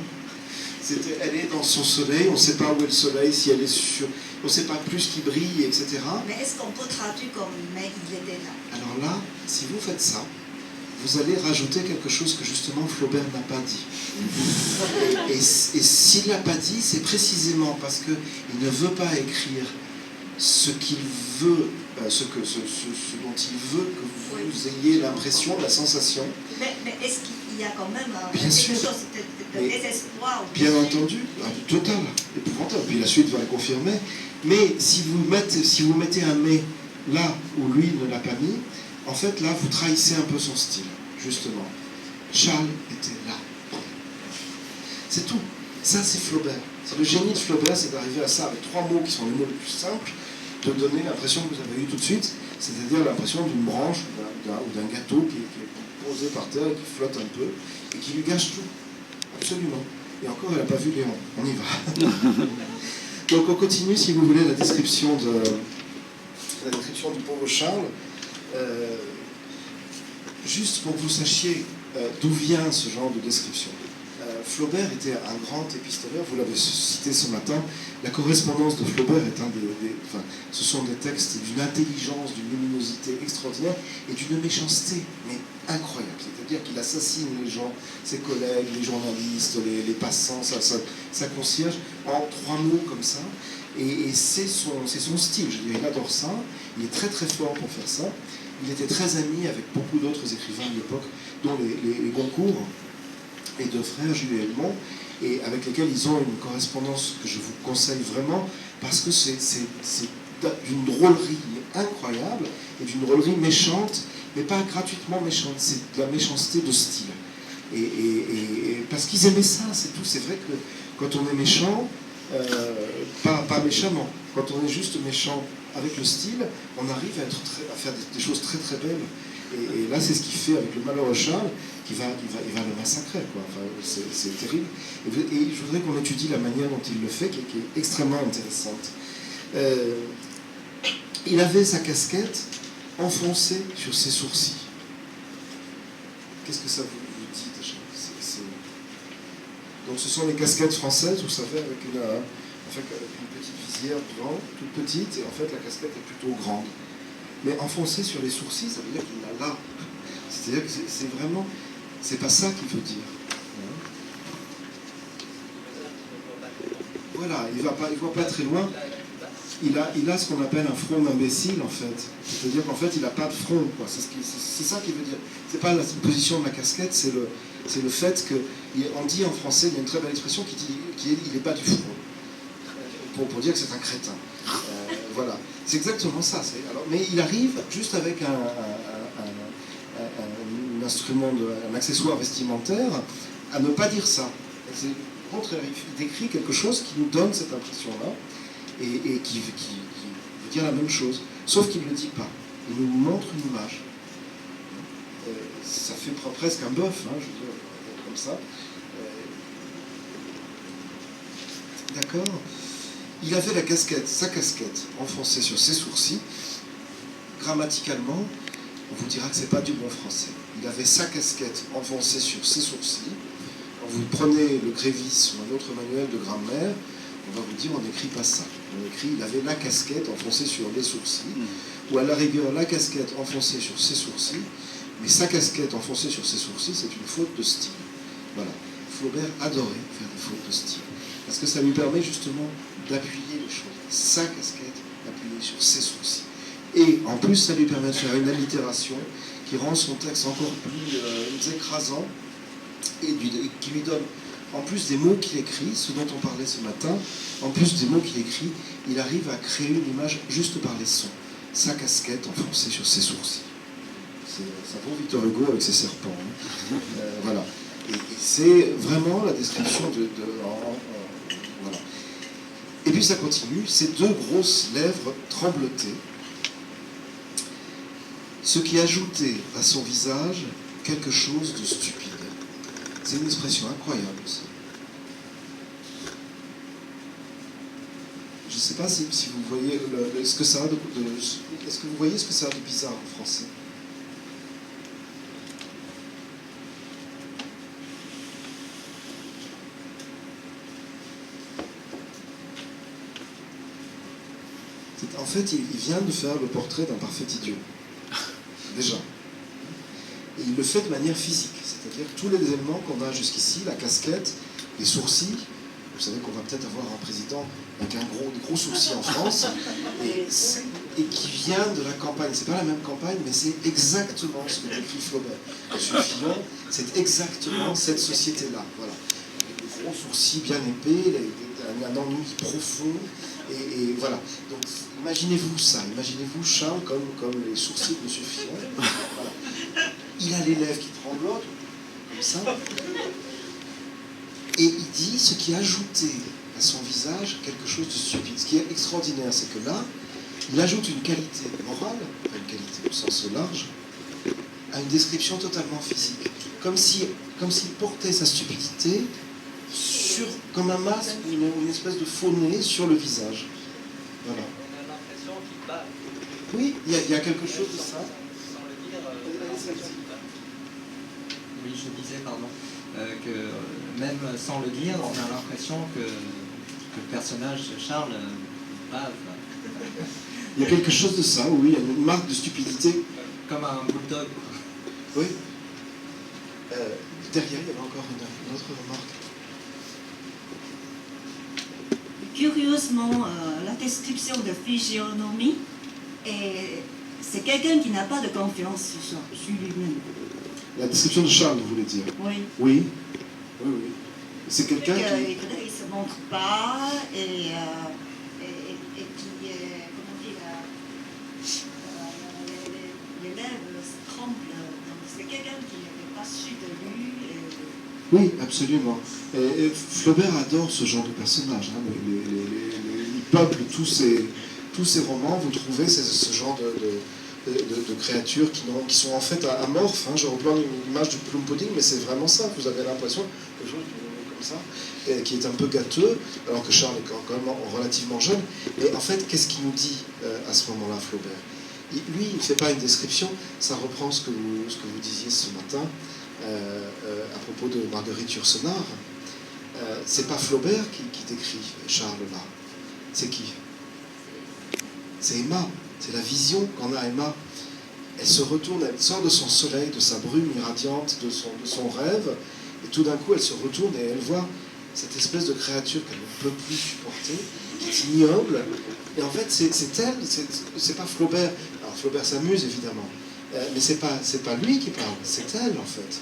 Elle est dans son soleil, on ne sait pas où est le soleil, si elle est sur... On ne sait pas plus qui brille, etc. Mais est-ce qu'on peut traduire comme mais il était là? Alors là, si vous faites ça, vous allez rajouter quelque chose que justement Flaubert n'a pas dit. Et s'il ne l'a pas dit, c'est précisément parce qu'il ne veut pas écrire ce qu'il veut, ce dont il veut que vous ayez l'impression, la sensation. Mais est-ce qu'il y a quand même Bien quelque sûr. chose de désespoir? Bien entendu, total, épouvantable. Puis la suite va le confirmer. Mais si vous mettez un mais là où lui ne l'a pas mis, en fait là vous trahissez un peu son style, justement. Charles était là. C'est tout. Ça c'est Flaubert. C'est le génie de Flaubert, c'est d'arriver à ça avec 3 mots qui sont les mots les plus simples, de donner l'impression que vous avez eue tout de suite, c'est-à-dire l'impression d'une branche ou d'un gâteau qui est posé par terre et qui flotte un peu et qui lui gâche tout. Absolument. Et encore, elle n'a pas vu Léon. On y va. Donc on continue, si vous voulez, la description du pauvre Charles. Juste pour que vous sachiez d'où vient ce genre de description. Flaubert était un grand épistolaire, vous l'avez cité ce matin. La correspondance de Flaubert est ce sont des textes d'une intelligence, d'une luminosité extraordinaire et d'une méchanceté, mais incroyable. C'est-à-dire qu'il assassine les gens, ses collègues, les journalistes, les passants, sa concierge, en 3 mots comme ça. Et c'est son style, je dirais, il adore ça. Il est très très fort pour faire ça. Il était très ami avec beaucoup d'autres écrivains de l'époque, dont les Goncourt et 2 frères, Jules et Edmond, et avec lesquels ils ont une correspondance que je vous conseille vraiment, parce que c'est d'une drôlerie incroyable, et d'une drôlerie méchante, mais pas gratuitement méchante, c'est de la méchanceté de style. Et parce qu'ils aimaient ça, c'est tout. C'est vrai que quand on est méchant, pas méchamment, quand on est juste méchant avec le style, on arrive à faire des choses très très belles. Et là, c'est ce qu'il fait avec le malheureux Charles, il va le massacrer, quoi. Enfin, c'est terrible. Et je voudrais qu'on étudie la manière dont il le fait, qui est extrêmement intéressante. Il avait sa casquette enfoncée sur ses sourcils. Qu'est-ce que ça vous dit déjà? Donc ce sont les casquettes françaises, vous savez, avec une petite visière devant, toute petite, et en fait la casquette est plutôt grande. Mais enfoncée sur les sourcils, ça veut dire qu'il l'a là. C'est-à-dire que c'est vraiment... C'est pas ça qu'il veut dire. Voilà, il voit pas très loin. Il a ce qu'on appelle un front d'imbécile, en fait. C'est-à-dire qu'en fait, il n'a pas de front, quoi. C'est ça qu'il veut dire. C'est pas la position de la casquette, c'est le fait que... On dit en français, il y a une très belle expression qui dit qu'il n'est pas du front. Pour dire que c'est un crétin. Voilà. C'est exactement ça. Mais il arrive juste avec un instrument, un accessoire vestimentaire, à ne pas dire ça. C'est au contraire, il décrit quelque chose qui nous donne cette impression-là et qui veut dire la même chose, sauf qu'il ne le dit pas. Il nous montre une image. Ça fait presque un bœuf, je veux dire, comme ça. D'accord ? Il avait sa casquette enfoncée sur ses sourcils. Grammaticalement, on vous dira que c'est pas du bon français. Il avait sa casquette enfoncée sur ses sourcils. Quand vous prenez le Grévis ou un autre manuel de grammaire, on va vous dire on n'écrit pas ça. On écrit il avait la casquette enfoncée sur les sourcils, ou à la rigueur la casquette enfoncée sur ses sourcils, mais sa casquette enfoncée sur ses sourcils, c'est une faute de style. Voilà. Flaubert adorait faire des fautes de style, parce que ça lui permet justement d'appuyer les choses. Sa casquette appuyée sur ses sourcils. Et en plus, ça lui permet de faire une allitération qui rend son texte encore plus écrasant et qui lui donne, en plus des mots qu'il écrit, ce dont on parlait ce matin, en plus des mots qu'il écrit, il arrive à créer une image juste par les sons. Sa casquette enfoncée sur ses sourcils. Ça vaut Victor Hugo avec ses serpents. Hein. Voilà. Et c'est vraiment la description voilà. Et puis ça continue, ces deux grosses lèvres tremblotées, ce qui ajoutait à son visage quelque chose de stupide. C'est une expression incroyable aussi. Je ne sais pas si vous voyez ce que ça a est-ce que vous voyez ce que ça a de bizarre en français? En fait, il vient de faire le portrait d'un parfait idiot. Déjà. Et il le fait de manière physique. C'est-à-dire tous les éléments qu'on a jusqu'ici, la casquette, les sourcils. Vous savez qu'on va peut-être avoir un président avec des gros sourcils en France, et qui vient de la campagne. C'est pas la même campagne, mais c'est exactement ce que décrit Flaubert. Monsieur Fillon, c'est exactement cette société-là. Voilà. Les gros sourcils bien épais, un ennui profond. Et voilà. Donc, imaginez-vous ça. Imaginez-vous Charles comme les sourcils de M. Fillon. Voilà. Il a les lèvres qui tremblotent, comme ça. Et il dit ce qui ajoutait à son visage quelque chose de stupide. Ce qui est extraordinaire, c'est que là, il ajoute une qualité morale, pas une qualité au sens large, à une description totalement physique. Comme s'il portait sa stupidité comme un masque ou une espèce de faux nez sur le visage. Voilà. On a l'impression qu'il bat. Oui, il y a quelque chose de ça. Sans le dire, oui, je disais, pardon, que même sans le dire, on a l'impression que le personnage de Charles bave. Il y a quelque chose de ça, oui, il y a une marque de stupidité. Comme un bulldog. Oui. Derrière, il y avait encore une autre remarque. Curieusement, la description de physionomie, c'est quelqu'un qui n'a pas de confiance sur lui-même. La description de Charles, vous voulez dire? Oui. Oui. Oui, oui. C'est quelqu'un qui... Il ne se montre pas et qui, comment dire, les lèvres tremblent. Donc c'est quelqu'un qui n'est pas sûr de lui. Oui, absolument. Et Flaubert adore ce genre de personnage. Hein. Il peuple tous ces romans. Vous trouvez ce genre de créatures qui sont en fait amorphes. Hein. Je reprends l'image du plum pudding, mais c'est vraiment ça. Vous avez l'impression que chose comme ça, qui est un peu gâteux, alors que Charles est quand même relativement jeune. Et en fait, qu'est-ce qu'il nous dit à ce moment-là, Flaubert? Lui, il ne fait pas une description. Ça reprend ce que vous disiez ce matin. À propos de Marguerite Yourcenar, c'est pas Flaubert qui décrit Charles là. C'est qui? C'est Emma. C'est la vision qu'en a Emma. Elle se retourne, elle sort de son soleil, de sa brume irradiante, de son rêve, et tout d'un coup elle se retourne et elle voit cette espèce de créature qu'elle ne peut plus supporter, qui est ignoble. Et en fait, c'est elle, c'est pas Flaubert. Alors Flaubert s'amuse évidemment. Mais c'est pas lui qui parle, c'est elle en fait.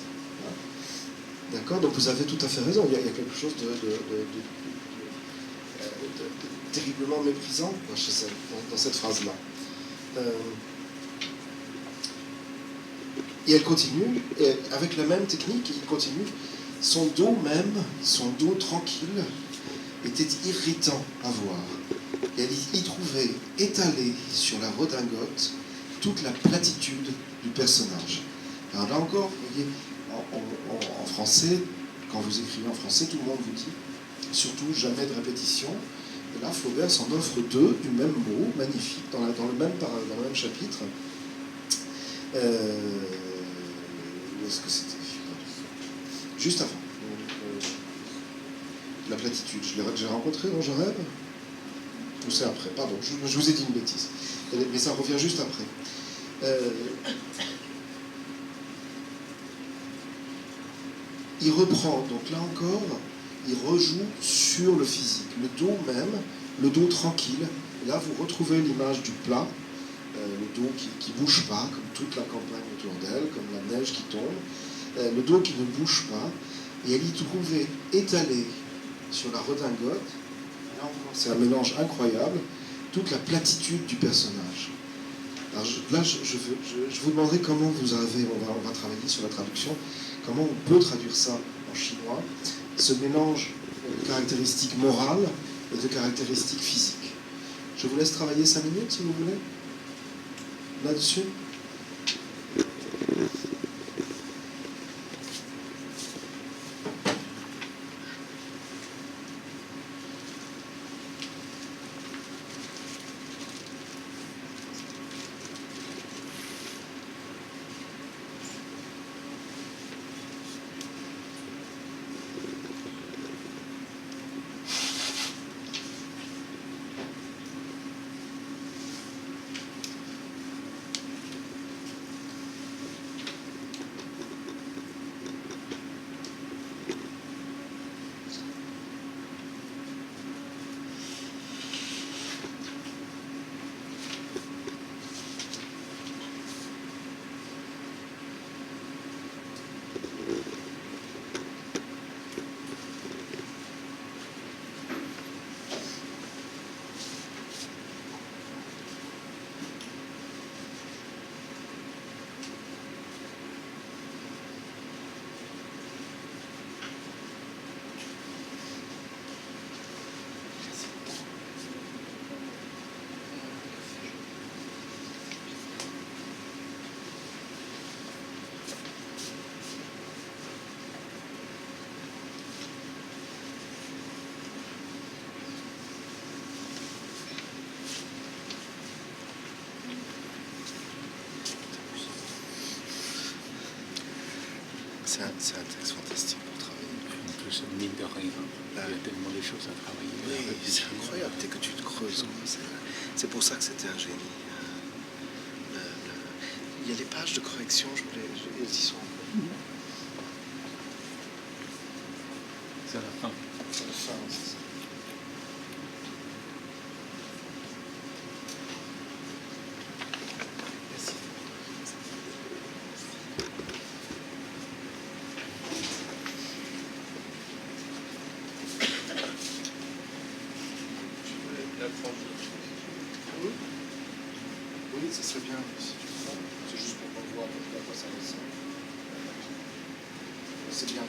D'accord? Donc vous avez tout à fait raison, il y a quelque chose de terriblement méprisant dans cette phrase-là. Et elle continue, et avec la même technique, il continue. Son dos même, son dos tranquille, était irritant à voir. Et elle y trouvait étalée sur la redingote toute la platitude du personnage. Alors là encore, vous voyez, en français, quand vous écrivez en français, tout le monde vous dit, surtout jamais de répétition. Et là, Flaubert s'en offre deux du même mot, magnifique, dans le même chapitre. Où est-ce que c'était? Juste avant. La platitude. J'ai rencontré dans Je rêve? Ou c'est après? Pardon, je vous ai dit une bêtise. Mais ça revient juste après. Il reprend, donc là encore, il rejoue sur le physique. Le dos même, le dos tranquille. Et là, vous retrouvez l'image du plat, le dos qui ne bouge pas, comme toute la campagne autour d'elle, comme la neige qui tombe. Le dos qui ne bouge pas. Et elle y trouvait étalée sur la redingote, là encore, c'est un mélange incroyable, toute la platitude du personnage. Alors je vous demanderai comment vous avez, on va travailler sur la traduction, comment on peut traduire ça en chinois, ce mélange de caractéristiques morales et de caractéristiques physiques. Je vous laisse travailler 5 minutes si vous voulez, là-dessus. C'est un texte fantastique pour travailler. En plus, mine de rien, il y a tellement de choses à travailler. Oui, c'est incroyable, dès que tu te creuses. C'est pour ça que c'était un génie. Il y a les pages de correction, elles y sont. C'est à la fin. C'est à la fin, c'est ça. Oui, ça serait bien. C'est juste pour qu'on voit à quoi ça ressemble. C'est bien.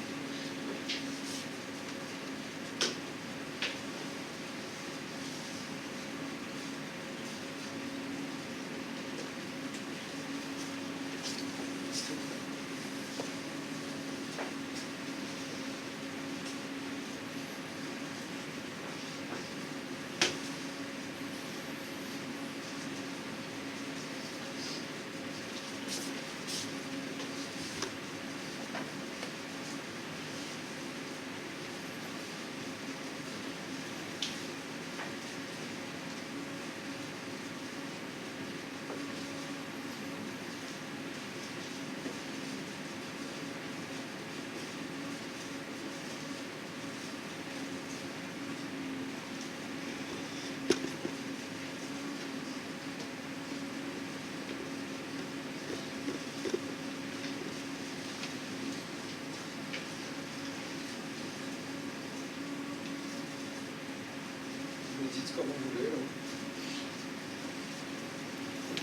Vous dites comme vous voulez.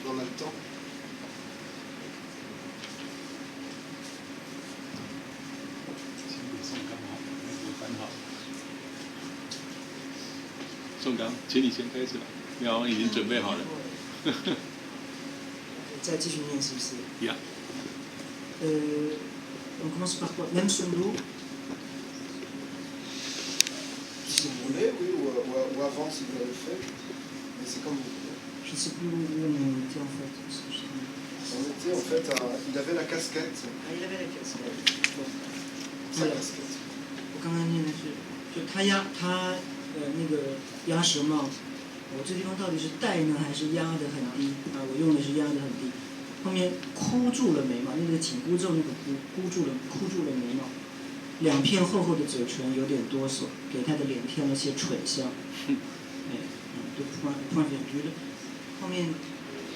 On a le temps.宋刚，请你先开始吧。苗王已经准备好了。再继续念是不是 Yeah. On commence par quoi? Même son dos? Si vous voulez, oui, ou avant si vous l'avez fait. Mais c'est comme vous voulez. Je ne sais plus où on était en fait. On était en fait à... Il avait la casquette. Ah, il avait la casquette. Sa casquette. 我刚才念的是，就他那个鸭舌帽，我这地方到底是戴呢还是压得很低啊？我用的是压得很低，后面箍住了眉毛，那个紧箍咒那个箍住了眉毛，两片厚厚的嘴唇有点哆嗦，给他的脸添了些蠢相。哎，就point virgule。后面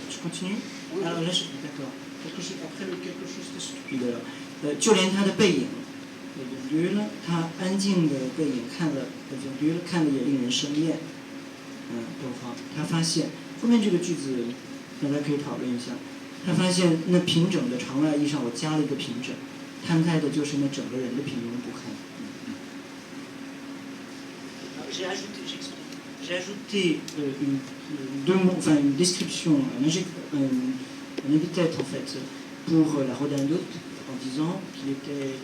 je continue。Alors là je d'accord。après le quelque chose de stupide là。就连他的背影。他安静的背影看了也令人生厌。逗号，他发现后面这个句子大家可以讨论一下。他发现那平整的长外衣上我加了一个平整，摊开的就是那整个人的平庸不堪。J'ai ajouté deux mots, enfin une description, un épithète en fait pour la redingote en disant qu'il était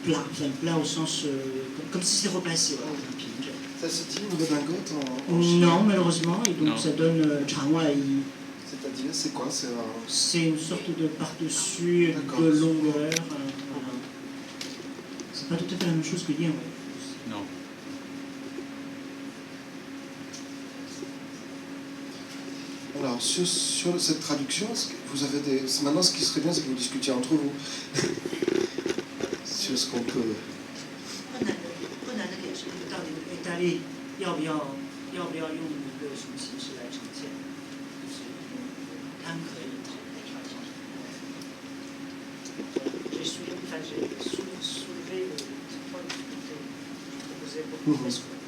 plat, enfin plat au sens comme si c'était replacé. Voilà, un pinch. Ça se dit une redingote en chinois? Non, malheureusement, et donc Non. ça donne changwai. C'est-à-dire, c'est quoi? C'est une sorte de par-dessus de longueur. Voilà. C'est pas tout à fait la même chose que yin, ouais. Non. Alors, sur cette traduction, vous avez maintenant, ce qui serait bien, c'est que vous discutiez entre vous sur ce qu'on peut. 困难的点是到底意大利要不要用一个什么形式来呈现？就是摊可以j'ai soulevé trois difficultés proposées pour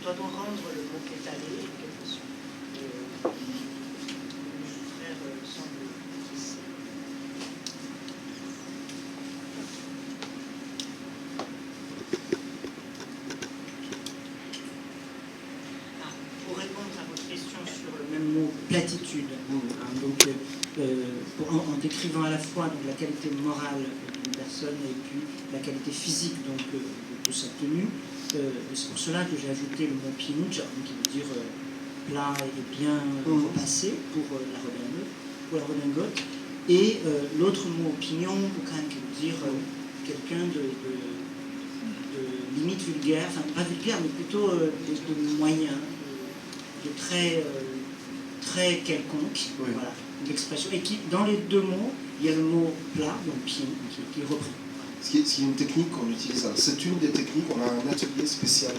doit-on rendre le mot étalé quelque chose frère semble ici. Pour répondre à votre question sur le même mot platitude. Donc, en décrivant à la fois donc, la qualité morale d'une personne et puis la qualité physique donc, de sa tenue, c'est pour cela que j'ai ajouté le mot pinch, qui veut dire plat et bien repassé pour la redingote, et l'autre mot pignon, qui veut dire quelqu'un de limite vulgaire, enfin pas vulgaire mais plutôt de moyen, de très quelconque, oui. Voilà, l'expression, et qui, dans les deux mots, il y a le mot plat, donc pied, qui est repris. Ce qui est une technique qu'on utilise, c'est une des techniques, on a un atelier spécial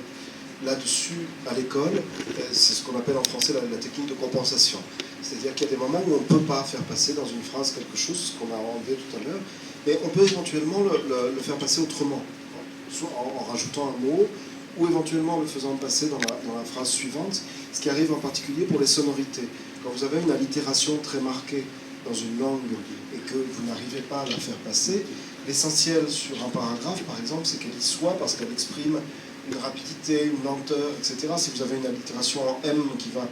là-dessus à l'école, c'est ce qu'on appelle en français la technique de compensation. C'est-à-dire qu'il y a des moments où on ne peut pas faire passer dans une phrase quelque chose, ce qu'on a enlevé tout à l'heure, mais on peut éventuellement le faire passer autrement, soit en rajoutant un mot, ou éventuellement en le faisant passer dans la phrase suivante, ce qui arrive en particulier pour les sonorités. Quand vous avez une allitération très marquée dans une langue et que vous n'arrivez pas à la faire passer, l'essentiel sur un paragraphe, par exemple, c'est qu'elle y soit parce qu'elle exprime une rapidité, une lenteur, etc. Si vous avez une allitération en M qui va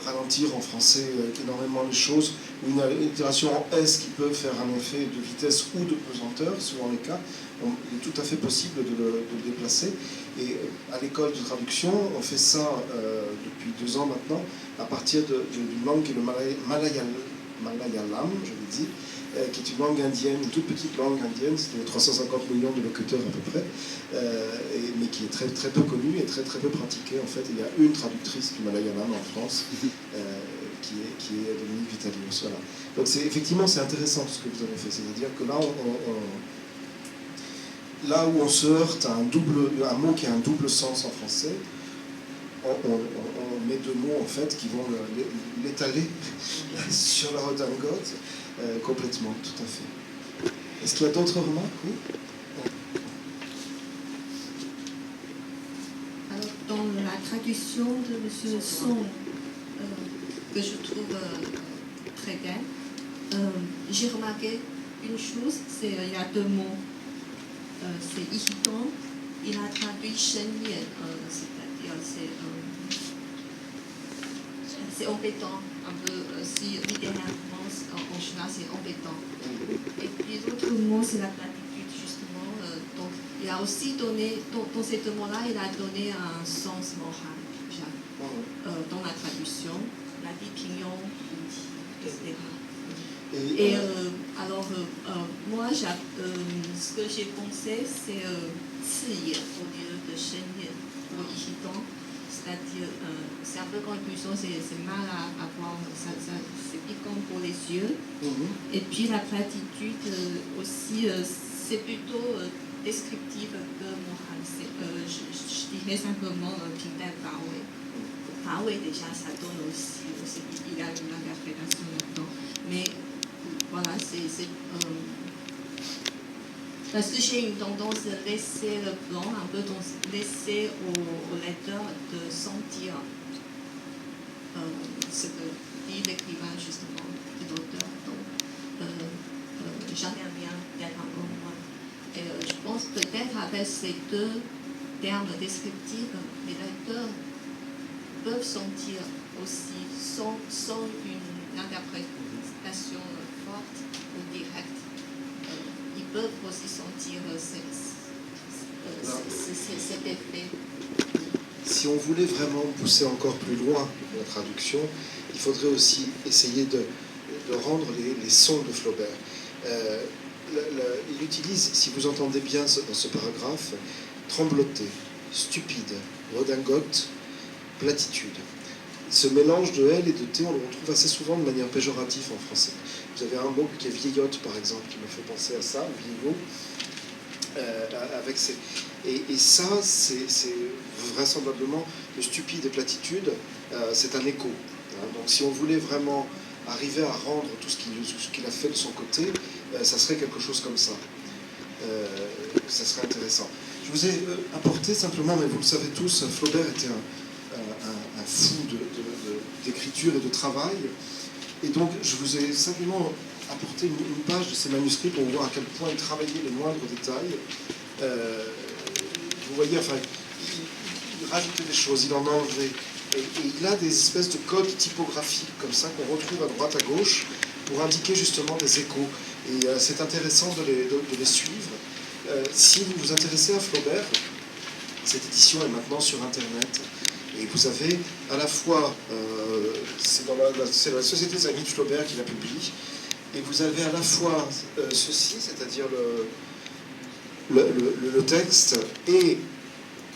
ralentir en français énormément les choses, ou une allitération en S qui peut faire un effet de vitesse ou de pesanteur, selon les cas, il est tout à fait possible de le déplacer. Et à l'école de traduction, on fait ça depuis 2 ans maintenant, à partir d'une langue qui est le malayalam, je l'ai dit, qui est une langue indienne, une toute petite langue indienne, c'est 350 millions de locuteurs à peu près, mais qui est très, très peu connue et très, très peu pratiquée. En fait, il y a une traductrice du malayalam en France, qui est Dominique Vitalius. Voilà. Donc effectivement, c'est intéressant ce que vous avez fait, c'est-à-dire que là où on se heurte à un mot qui a un double sens en français, on met 2 mots en fait qui vont l'étaler sur la redingote complètement, tout à fait. Est-ce qu'il y a d'autres remarques? Oui. Alors, dans la traduction de M. Song, que je trouve très bien, j'ai remarqué une chose, c'est il y a 2 mots. C'est irritant, il a traduit Shenyan, c'est-à-dire c'est embêtant, un peu, si littéralement en chinois c'est embêtant. Et puis l'autre mot c'est la platitude justement, donc il a aussi donné, dans ces 2 mots-là, il a donné un sens moral déjà, dans la traduction, la vie pignon, etc. Et alors, moi, ce que j'ai pensé, c'est Ciye, au lieu de Shenyan, pour irritant. C'est-à-dire, c'est un peu confusant, c'est mal à voir, c'est piquant pour les yeux. Et puis la platitude aussi, c'est plutôt descriptive que morale. Je dirais simplement Pingdai Bawei. Bawei, déjà, ça donne aussi, il y a une interprétation là-dedans. Mais voilà, parce que j'ai une tendance de laisser le blanc, un peu laisser au lecteur de sentir ce que dit l'écrivain justement de l'auteur. Donc, j'aimerais bien d'être un peu moins. Et je pense peut-être avec ces deux termes descriptifs, les lecteurs peuvent sentir aussi, sans une interprétation forte ou directe, ils peuvent aussi sentir cet effet. Si on voulait vraiment pousser encore plus loin la traduction, il faudrait aussi essayer de rendre les sons de Flaubert. Il utilise, si vous entendez bien dans ce paragraphe, trembloter, stupide, redingote, platitude. Ce mélange de L et de T, on le retrouve assez souvent de manière péjorative en français. Vous avez un mot qui est vieillotte, par exemple, qui me fait penser à ça, vieillot. Et ça, c'est vraisemblablement le stupide et platitude, c'est un écho. Donc si on voulait vraiment arriver à rendre tout ce qu'il a fait de son côté, ça serait quelque chose comme ça. Ça serait intéressant. Je vous ai apporté simplement, mais vous le savez tous, Flaubert était un fou d'écriture et de travail. Et donc je vous ai simplement apporté une page de ses manuscrits pour voir à quel point il travaillait les moindres détails. Vous voyez, enfin, il rajoutait des choses, il en enlevait. Et il a des espèces de codes typographiques comme ça qu'on retrouve à droite, à gauche, pour indiquer justement des échos. Et c'est intéressant de les suivre. Si vous vous intéressez à Flaubert, cette édition est maintenant sur Internet. Et vous avez à la fois, c'est la Société des Amis de Flaubert qui la publie, et vous avez à la fois ceci, c'est-à-dire le texte, et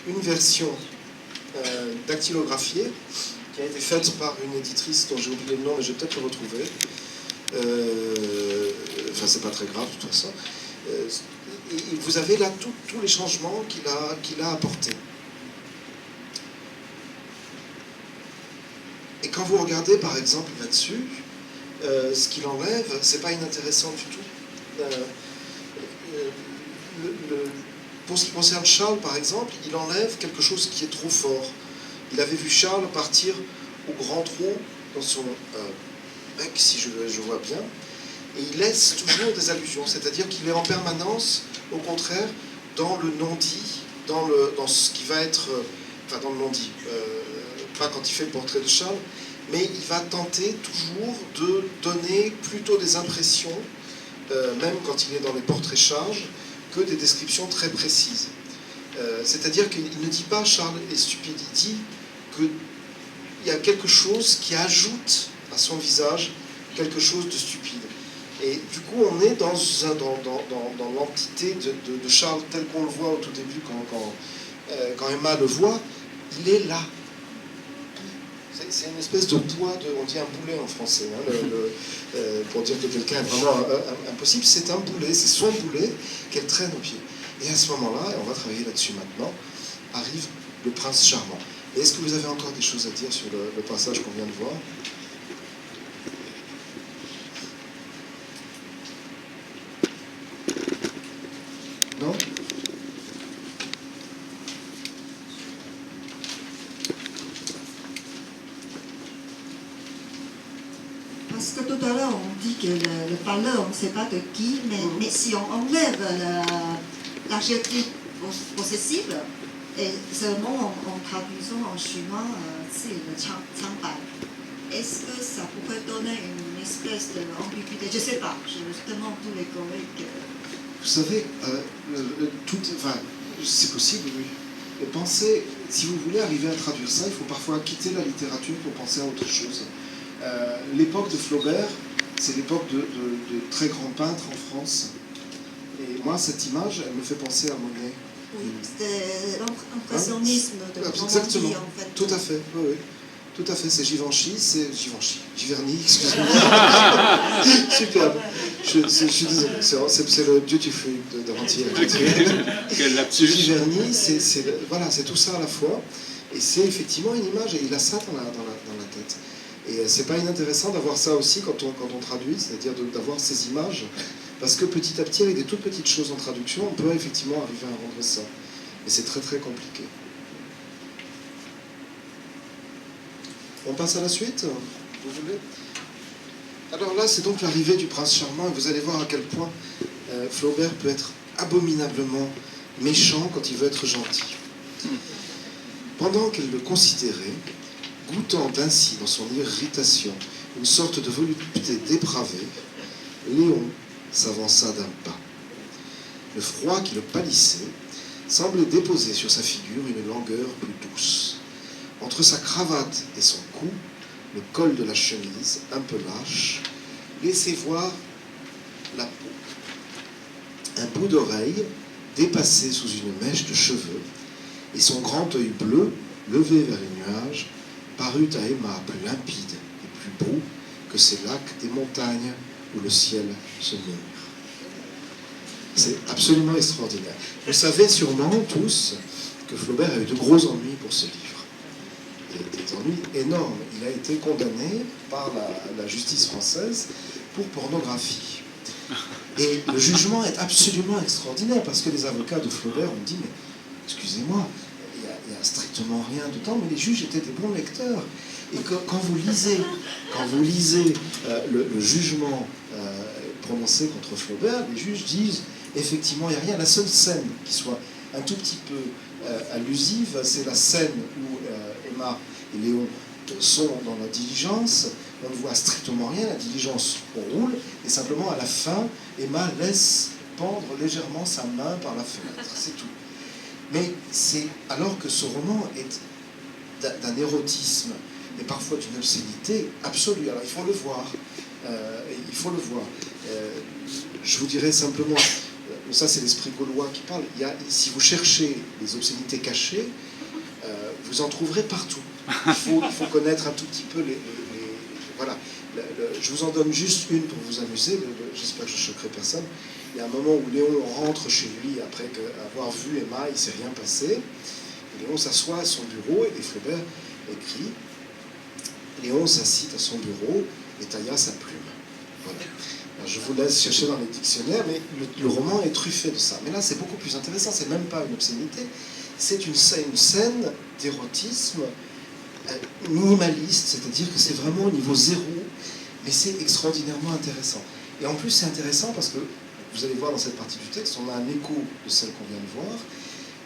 une version dactylographiée qui a été faite par une éditrice dont j'ai oublié le nom, mais je vais peut-être le retrouver. Enfin, c'est pas très grave de toute façon. Et vous avez là tous les changements qu'il a apportés. Et quand vous regardez par exemple là-dessus, ce qu'il enlève, c'est pas inintéressant du tout. Pour ce qui concerne Charles, par exemple, il enlève quelque chose qui est trop fort. Il avait vu Charles partir au grand trot dans son bec, si je vois bien, et il laisse toujours des allusions, c'est-à-dire qu'il est en permanence, au contraire, dans le non-dit, dans ce qui va être, enfin dans le non-dit, pas quand il fait le portrait de Charles, mais il va tenter toujours de donner plutôt des impressions, même quand il est dans les portraits charges, que des descriptions très précises. C'est-à-dire qu'il ne dit pas Charles est stupide, il dit qu'il y a quelque chose qui ajoute à son visage quelque chose de stupide. Et du coup, on est dans l'entité de Charles tel qu'on le voit au tout début, quand Emma le voit, il est là. C'est une espèce de poids, on dit un boulet en français, hein, pour dire que quelqu'un est vraiment impossible, c'est un boulet, c'est son boulet qu'elle traîne au pied. Et à ce moment-là, et on va travailler là-dessus maintenant, arrive le prince charmant. Et est-ce que vous avez encore des choses à dire sur le passage qu'on vient de voir ? Non ? Parce que tout à l'heure, on dit que le parleur, on ne sait pas de qui, mais si on enlève l'adjectif possessible, et seulement en traduisant en chinois, c'est le changbai, est-ce que ça pourrait donner une espèce d'ambiguïté? Je ne sais pas, je demande tous les collègues. Vous savez, c'est possible, oui. Mais pensez, si vous voulez arriver à traduire ça, il faut parfois quitter la littérature pour penser à autre chose. L'époque de Flaubert, c'est l'époque de très grands peintres en France. Et moi, cette image, elle me fait penser à Monet. Oui, c'était l'impressionnisme de Normandie, exactement. en fait. Tout à fait, oui, oui. Tout à fait, c'est Givenchy, Giverny, excusez-moi. Superbe. Je suis désolé, c'est le duty free d'avant-hier. Giverny, c'est tout ça à la fois. Et c'est effectivement une image, et il a ça dans la tête. Et c'est pas inintéressant d'avoir ça aussi quand on traduit, c'est-à-dire d'avoir ces images, parce que petit à petit, avec des toutes petites choses en traduction, on peut effectivement arriver à rendre ça. Et c'est très très compliqué. On passe à la suite, vous voulez? Alors là, c'est donc l'arrivée du prince charmant, et vous allez voir à quel point Flaubert peut être abominablement méchant quand il veut être gentil. Pendant qu'elle le considérait, goûtant ainsi dans son irritation une sorte de volupté dépravée, Léon s'avança d'un pas. Le froid qui le pâlissait semblait déposer sur sa figure une langueur plus douce. Entre sa cravate et son cou, le col de la chemise, un peu lâche, laissait voir la peau. Un bout d'oreille dépassé sous une mèche de cheveux, et son grand œil bleu, levé vers les nuages, parut à Emma plus limpide et plus beau que ces lacs des montagnes où le ciel se mire. C'est absolument extraordinaire. Vous savez sûrement tous que Flaubert a eu de gros ennuis pour ce livre. Des ennuis énormes. Il a été condamné par la justice française pour pornographie. Et le jugement est absolument extraordinaire parce que les avocats de Flaubert ont dit, mais excusez-moi, il n'y a strictement rien dedans, mais les juges étaient des bons lecteurs. Et quand vous lisez le jugement prononcé contre Flaubert, les juges disent, effectivement, il n'y a rien. La seule scène qui soit un tout petit peu allusive, c'est la scène où Emma et Léon sont dans la diligence. On ne voit strictement rien, la diligence roule, et simplement à la fin, Emma laisse pendre légèrement sa main par la fenêtre, c'est tout. Mais c'est alors que ce roman est d'un érotisme et parfois d'une obscénité absolue. Alors il faut le voir, je vous dirais simplement, ça c'est l'esprit gaulois qui parle, si vous cherchez les obscénités cachées, vous en trouverez partout. Il faut connaître un tout petit peu voilà. Je vous en donne juste une pour vous amuser, j'espère que je ne choquerai personne. Il y a un moment où Léon rentre chez lui après avoir vu Emma, il ne s'est rien passé. Léon s'assoit à son bureau et Flaubert écrit. Léon s'assit à son bureau et tailla sa plume. Voilà. Alors, je vous laisse chercher dans les dictionnaires, mais le roman est truffé de ça. Mais là, c'est beaucoup plus intéressant, c'est même pas une obscénité, c'est une scène d'érotisme minimaliste, c'est-à-dire que c'est vraiment au niveau zéro, mais c'est extraordinairement intéressant. Et en plus, c'est intéressant parce que, vous allez voir dans cette partie du texte, on a un écho de celle qu'on vient de voir,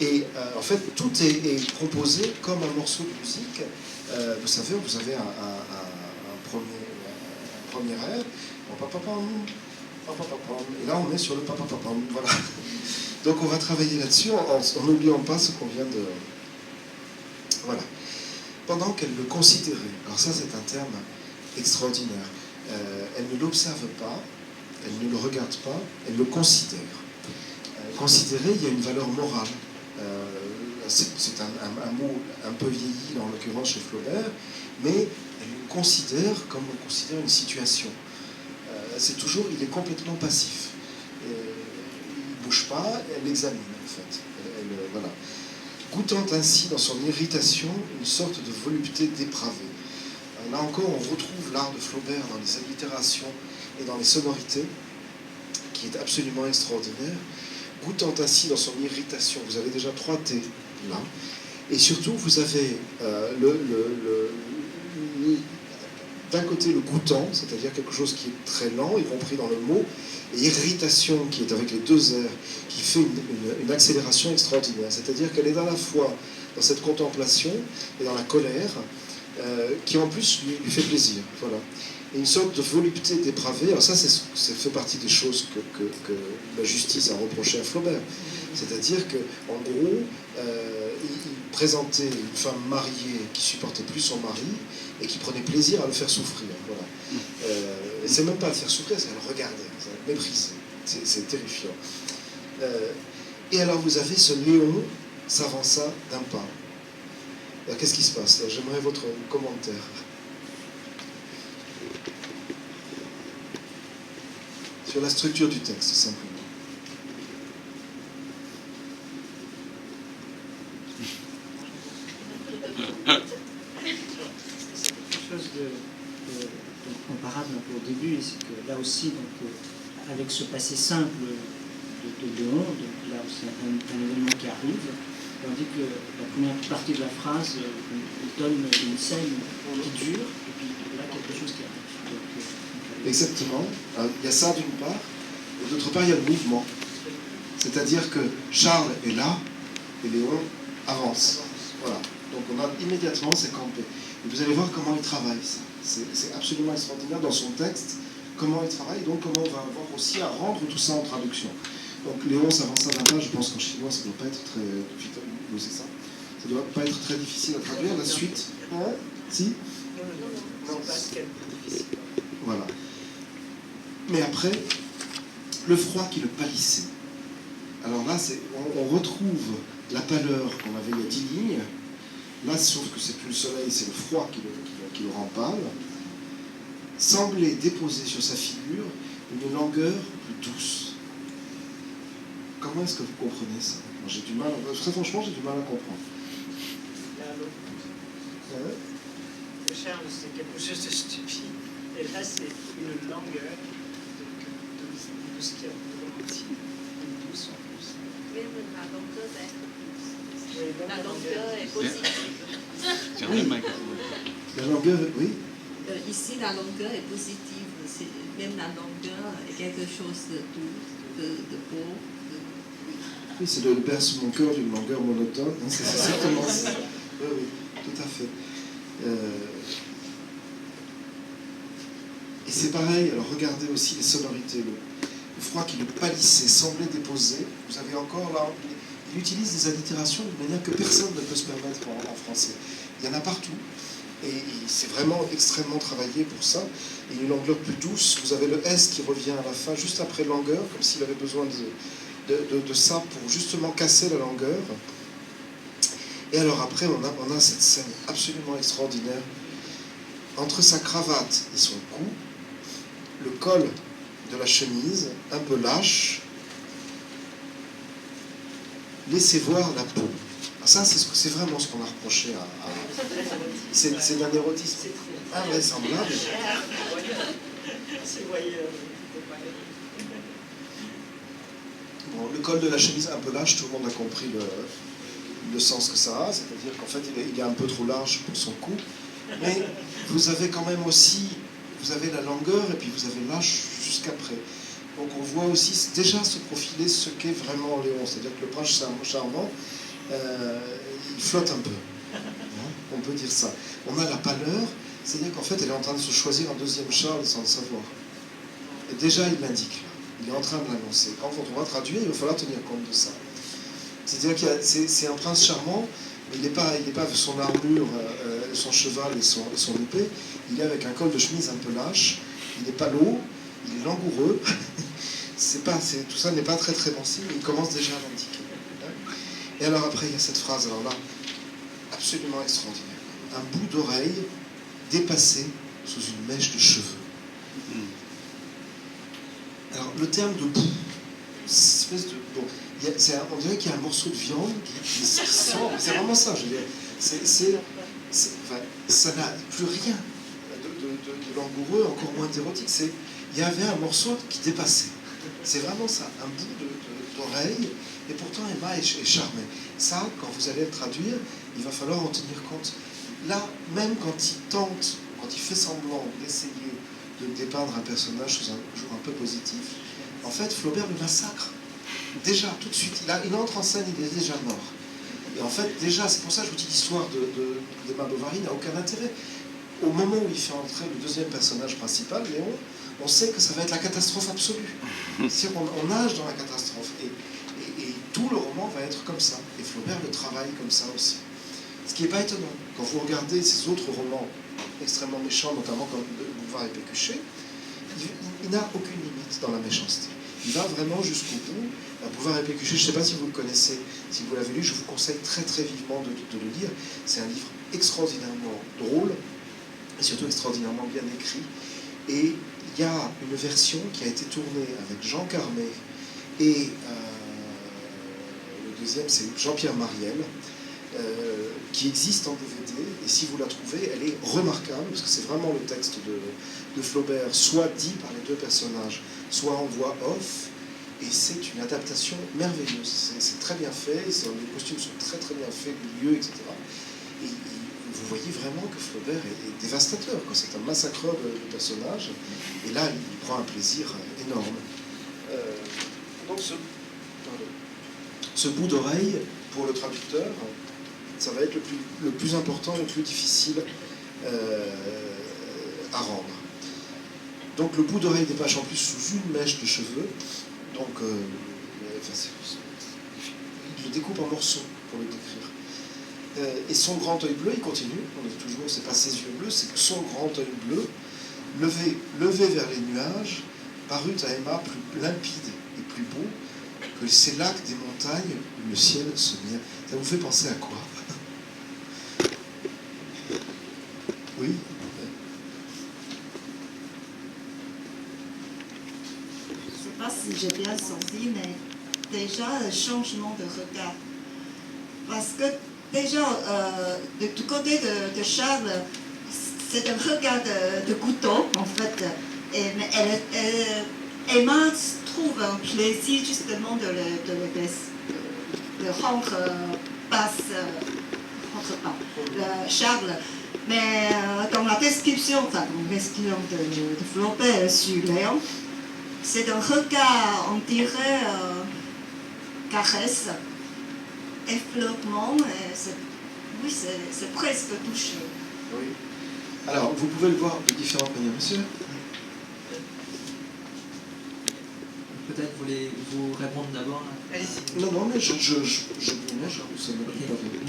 et en fait, tout est composé comme un morceau de musique. Vous savez, vous avez un premier air, et là, on est sur le papapapam, voilà. Donc, on va travailler là-dessus en n'oubliant pas ce qu'on vient de... Voilà. Pendant qu'elle le considérait, alors ça c'est un terme extraordinaire, elle ne l'observe pas, elle ne le regarde pas, elle le considère. Considérer, il y a une valeur morale. C'est un mot un peu vieilli, en l'occurrence chez Flaubert, mais elle le considère comme on considère une situation. C'est toujours, il est complètement passif. Il ne bouge pas, elle l'examine en fait. Voilà. Goûtant ainsi dans son irritation une sorte de volupté dépravée. Là encore, on retrouve l'art de Flaubert dans les allitérations et dans les sonorités, qui est absolument extraordinaire. Goûtant ainsi dans son irritation, vous avez déjà 3 T là, et surtout vous avez d'un côté le goûtant, c'est-à-dire quelque chose qui est très lent, y compris dans le mot, et irritation, qui est avec les 2 R, qui fait une accélération extraordinaire. C'est-à-dire qu'elle est à la fois dans cette contemplation et dans la colère, qui en plus lui fait plaisir. Voilà. Et une sorte de volupté dépravée. Alors ça fait partie des choses que la justice a reproché à Flaubert. C'est-à-dire qu'en gros, il présentait une femme mariée qui supportait plus son mari et qui prenait plaisir à le faire souffrir. Voilà. Et c'est même pas le faire souffrir, c'est le regarder, c'est le mépriser. C'est terrifiant. Et alors vous avez ce Léon s'avança d'un pas. Alors qu'est-ce qui se passe là? J'aimerais votre commentaire. Sur la structure du texte, simplement. Quelque chose de comparable un peu au début, c'est que là aussi, donc, avec ce passé simple de Léon, donc là c'est un événement qui arrive, tandis que la première partie de la phrase donne une scène qui dure, et puis là quelque chose qui arrive. Exactement. Alors, il y a ça d'une part, et d'autre part il y a le mouvement. C'est-à-dire que Charles est là, et Léon avance. Voilà. Donc on a immédiatement c'est campé. Et vous allez voir comment il travaille ça. C'est absolument extraordinaire dans son texte, comment il travaille, donc comment on va avoir aussi à rendre tout ça en traduction. Donc Léon s'avance d'un pas, je pense qu'en chinois ça ne doit pas être très... Oui, c'est ça. Ça ne doit pas être très difficile à traduire. La suite, si Non, c'est pas ce qu'elle est difficile. Voilà. Mais après, le froid qui le pâlissait. Alors là, on retrouve la pâleur qu'on avait il y a 10 lignes. Là, sauf que c'est plus le soleil, c'est le froid qui le rend pâle. Semblait déposer sur sa figure une langueur plus douce. Comment est-ce que vous comprenez ça? Moi, j'ai du mal, très franchement, j'ai du mal à comprendre. Charles, c'est quelque chose de stupide. Et là, c'est une longueur de ce qu'il y a de romantique, une douce en plus. Même la longueur est douce. Oui, La longueur est positive. La longueur, oui. Ici, la longueur est positive. Même la longueur est quelque chose de doux, de beau. Oui, c'est le berce mon cœur d'une longueur monotone. Hein, c'est certainement ça. Oui, oui, tout à fait. Et c'est pareil, alors regardez aussi les sonorités. Le froid qui le pâlissait semblait déposer. Vous avez encore là, il utilise des allitérations d'une manière que personne ne peut se permettre en français. Il y en a partout. Et c'est vraiment extrêmement travaillé pour ça. Et une longueur plus douce, vous avez le S qui revient à la fin, juste après longueur, comme s'il avait besoin de ça pour justement casser la longueur. Et alors après, on a cette scène absolument extraordinaire. Entre sa cravate et son cou, le col de la chemise, un peu lâche, laissez voir la peau. Ça, c'est vraiment ce qu'on a reproché à... C'est d'un érotisme invraisemblable. Bon, le col de la chemise un peu large, tout le monde a compris le sens que ça a, c'est-à-dire qu'en fait, il est un peu trop large pour son cou. Mais vous avez quand même aussi, vous avez la longueur et puis vous avez l'âge jusqu'après. Donc on voit aussi déjà se profiler ce qu'est vraiment Léon, c'est-à-dire que le prince charmant, il flotte un peu. On peut dire ça. On a la pâleur, c'est-à-dire qu'en fait elle est en train de se choisir un deuxième Charles sans le savoir. Et déjà il l'indique, il est en train de l'annoncer. Quand on va traduire, il va falloir tenir compte de ça. C'est-à-dire que c'est un prince charmant, mais il n'est pas avec son armure, son cheval et son épée, il est avec un col de chemise un peu lâche, il n'est pas lourd, il est langoureux, tout ça n'est pas très très bon signe, il commence déjà à l'indiquer. Et alors après, il y a cette phrase, alors là, absolument extraordinaire. Un bout d'oreille dépassé sous une mèche de cheveux. Alors, le terme de bout, c'est une espèce de... Bon, on dirait qu'il y a un morceau de viande qui sort, c'est vraiment ça, je veux dire. Ça n'a plus rien de langoureux, encore moins d'érotique. Il y avait un morceau qui dépassait. C'est vraiment ça, un bout d'oreille, et pourtant Emma est charmée. Ça, quand vous allez le traduire, il va falloir en tenir compte. Là, même quand il fait semblant d'essayer de dépeindre un personnage sous un jour un peu positif, en fait, Flaubert le massacre. Déjà, tout de suite, il entre en scène, il est déjà mort. Et en fait, déjà, c'est pour ça que je vous dis l'histoire d'Emma Bovary n'a aucun intérêt. Au moment où il fait entrer le deuxième personnage principal, Léon, on sait que ça va être la catastrophe absolue. C'est-à-dire qu'on nage dans la catastrophe. Et tout le roman va être comme ça. Et Flaubert le travaille comme ça aussi. Ce qui n'est pas étonnant. Quand vous regardez ces autres romans extrêmement méchants, notamment comme Bouvard et Pécuchet, il n'a aucune limite dans la méchanceté. Il va vraiment jusqu'au bout. Bouvard et Pécuchet, je ne sais pas si vous le connaissez, si vous l'avez lu, je vous conseille très très vivement de le lire. C'est un livre extraordinairement drôle et surtout extraordinairement bien écrit. Et il y a une version qui a été tournée avec Jean Carmet et le deuxième c'est Jean-Pierre Mariel, qui existe en DVD, et si vous la trouvez, elle est remarquable, parce que c'est vraiment le texte de Flaubert, soit dit par les deux personnages, soit en voix off, Et c'est une adaptation merveilleuse. C'est très bien fait, les costumes sont très très bien faits, le lieu, etc. Et vous voyez vraiment que Flaubert est dévastateur. C'est un massacreur de personnages. Et là, il prend un plaisir énorme. Donc ce bout d'oreille, pour le traducteur, ça va être le plus important, le plus difficile à rendre. Donc le bout d'oreille débâche en plus sous une mèche de cheveux. Donc il le découpe en morceaux pour le décrire. Et son grand œil bleu, il continue, on est toujours, c'est pas ses yeux bleus, c'est que son grand œil bleu, levé vers les nuages, parut à Emma plus limpide et plus beau que ces lacs des montagnes où le ciel se mire. Ça vous fait penser à quoi? Oui? Je ne sais pas si j'ai bien senti, mais déjà le changement de regard. Parce que déjà, du côté de Charles, c'est un regard de couteau, en fait. Et Emma trouve un plaisir justement de rendre Charles. Mais dans la description, de Flaubert sur Léon, c'est un regard, on dirait, caresse, effleurement, oui, c'est presque touché. Oui. Alors, vous pouvez le voir de différentes manières, monsieur. Peut-être voulez-vous répondre d'abord? Non, non, mais je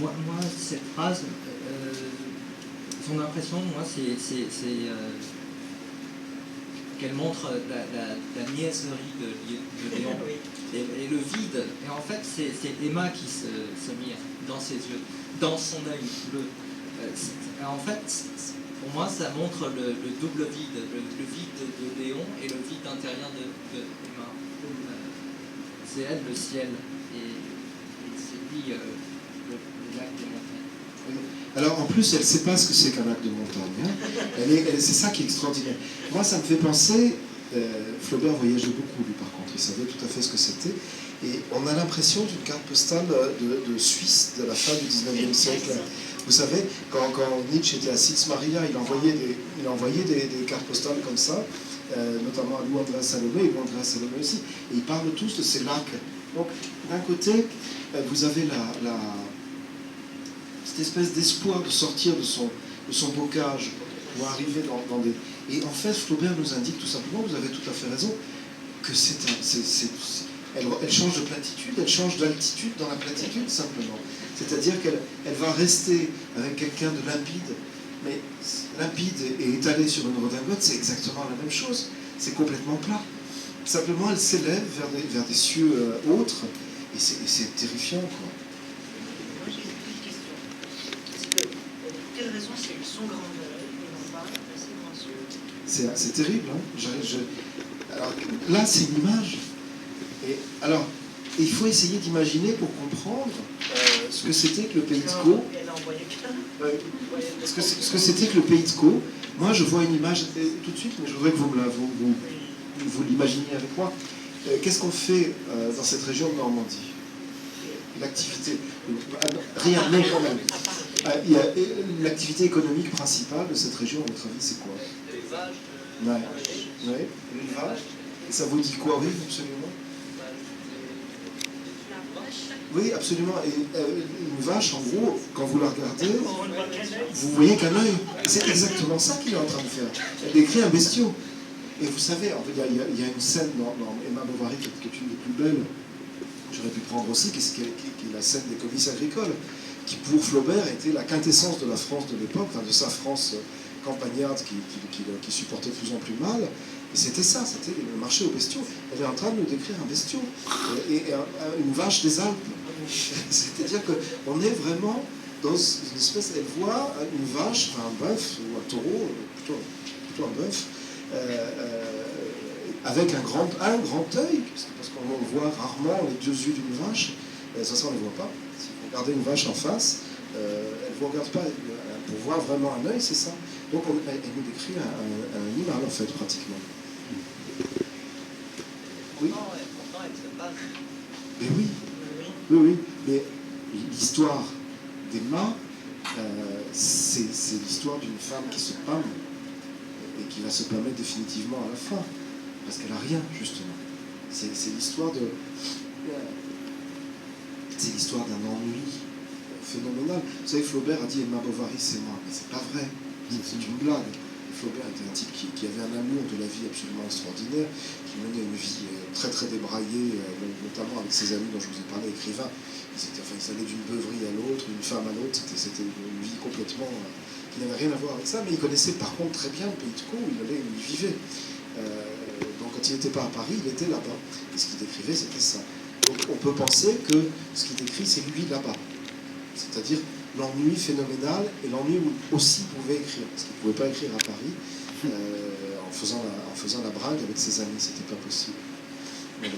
Moi, cette phrase, son impression, moi, c'est qu'elle montre la niaiserie de Léon et le vide. Et en fait, c'est Emma qui se mire dans ses yeux, dans son œil bleu. En fait, pour moi, ça montre le double vide, le vide de Léon et le vide intérieur de Emma. C'est elle le ciel et c'est lui le lac des montagnes. Alors en plus, elle ne sait pas ce que c'est qu'un lac de montagne. Hein. C'est ça qui est extraordinaire. Moi, ça me fait penser, Flaubert voyageait beaucoup, lui, par contre. Il savait tout à fait ce que c'était. Et on a l'impression d'une carte postale de Suisse de la fin du 19e siècle. Vous savez, quand Nietzsche était à Sils Maria, il envoyait des cartes postales comme ça, notamment à Louis André Salomé, et Louis André Salomé aussi. Et ils parlent tous de ces lacs. Donc, d'un côté, vous avez cette espèce d'espoir de sortir de son bocage pour arriver dans des... Et en fait, Flaubert nous indique tout simplement, vous avez tout à fait raison, que elle change de platitude, elle change d'altitude dans la platitude simplement. C'est-à-dire qu'elle va rester avec quelqu'un de limpide, mais limpide et étalé sur une redingote, c'est exactement la même chose. C'est complètement plat. Simplement, elle s'élève vers des cieux autres, et c'est terrifiant, quoi. Moi, j'ai une petite question. Pour quelle raison c'est son grand œil et non pas ses grands yeux? C'est terrible, hein. Alors, là, c'est une image. Et alors, il faut essayer d'imaginer pour comprendre ce que c'était que le pays de Caux. Ce que c'était que le pays de Caux. Moi, je vois une image tout de suite, mais je voudrais que vous l'imaginiez avec moi. Qu'est-ce qu'on fait dans cette région de Normandie? L'activité. Rien, mais quand même. L'activité économique principale de cette région, à votre avis, c'est quoi? L'élevage. Ouais. L'élevage. Et ça vous dit quoi? Oui, absolument. Oui, absolument. Et une vache, en gros, quand vous la regardez, vous voyez qu'un œil. C'est exactement ça qu'il est en train de faire. Elle décrit un bestiau. Et vous savez, il y a une scène dans Emma Bovary qui est une des plus belles, j'aurais pu prendre aussi, qui est la scène des comices agricoles, qui pour Flaubert était la quintessence de la France de l'époque, de sa France campagnarde qui supportait de plus en plus mal. Et c'était ça, c'était le marché aux bestiaux. Elle est en train de nous décrire un bestiau, et une vache des Alpes. C'est-à-dire qu'on est vraiment dans une espèce... Elle voit une vache, enfin un bœuf, ou un taureau, plutôt un bœuf, avec un grand œil, parce qu'on voit rarement les deux yeux d'une vache. Ça, on ne les voit pas. Si vous regardez une vache en face, elle ne vous regarde pas. Pour voir vraiment un œil, c'est ça. Donc elle nous décrit un animal, en fait, pratiquement. Oui. Pourtant, elle Mais oui, oui, mais l'histoire d'Emma, c'est l'histoire d'une femme qui se pâme et qui va se pâmer définitivement à la fin, parce qu'elle n'a rien, justement. C'est l'histoire de... C'est l'histoire d'un ennui phénoménal. Vous savez, Flaubert a dit Emma Bovary, c'est moi. Mais c'est pas vrai. C'est une blague. Flaubert était un type qui avait un amour de la vie absolument extraordinaire, qui menait une vie très très débraillée, notamment avec ses amis dont je vous ai parlé, écrivains. Ils allaient d'une beuverie à l'autre, d'une femme à l'autre. C'était une vie complètement qui n'avait rien à voir avec ça. Mais il connaissait par contre très bien le pays de Caux où il vivait. Donc quand il n'était pas à Paris, il était là-bas. Et ce qu'il décrivait, c'était ça. Donc on peut penser que ce qu'il décrit, c'est lui là-bas. C'est-à-dire l'ennui phénoménal et l'ennui où aussi il pouvait écrire. Parce qu'il ne pouvait pas écrire à Paris en faisant la brague avec ses amis. C'était pas possible. Voilà.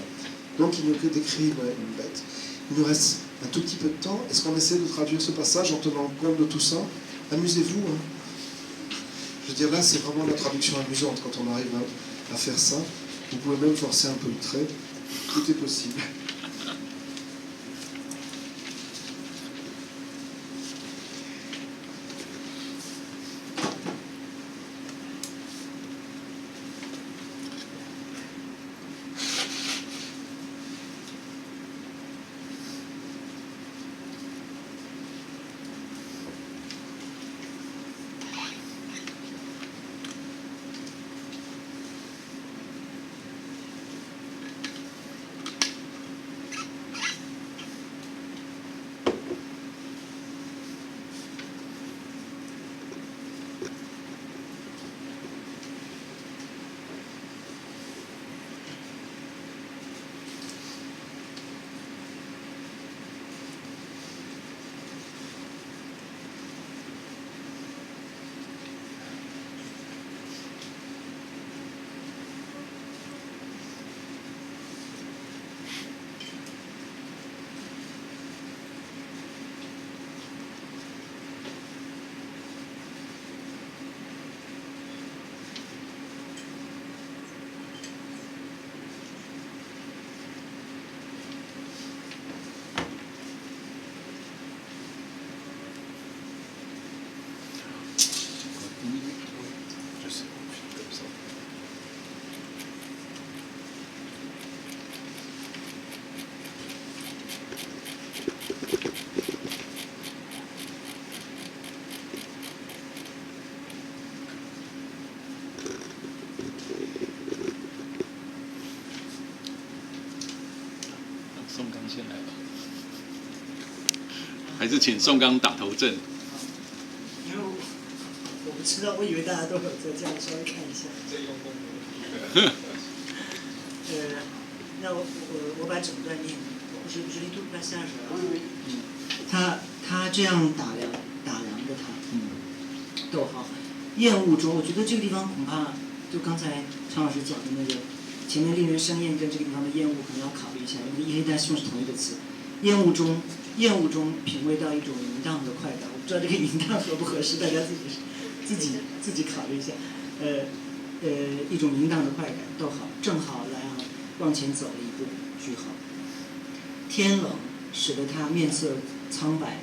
Donc il nous décrit une bête. Il nous reste un tout petit peu de temps. Est-ce qu'on essaie de traduire ce passage en tenant compte de tout ça? Amusez-vous. Hein. Je veux dire, là, c'est vraiment la traduction amusante quand on arrive à faire ça. Vous pouvez même forcer un peu le trait. Tout est possible.宋刚先来吧，还是请宋刚打头阵？因为我不知道，我以为大家都有在这样稍微看一下。那我把整段念，je lis tout le passage。他这样打量着他，逗号，厌恶中，我觉得这个地方恐怕就刚才常老师讲的那个。前面令人生厌跟这个地方的厌恶可能要考虑一下，因为用是同一个词。厌恶中品味到一种淫荡的快感，我不知道这个淫荡合不合适，大家自己考虑一下。一种淫荡的快感，逗号，正好来往前走了一步，句号。天冷使得他面色苍白，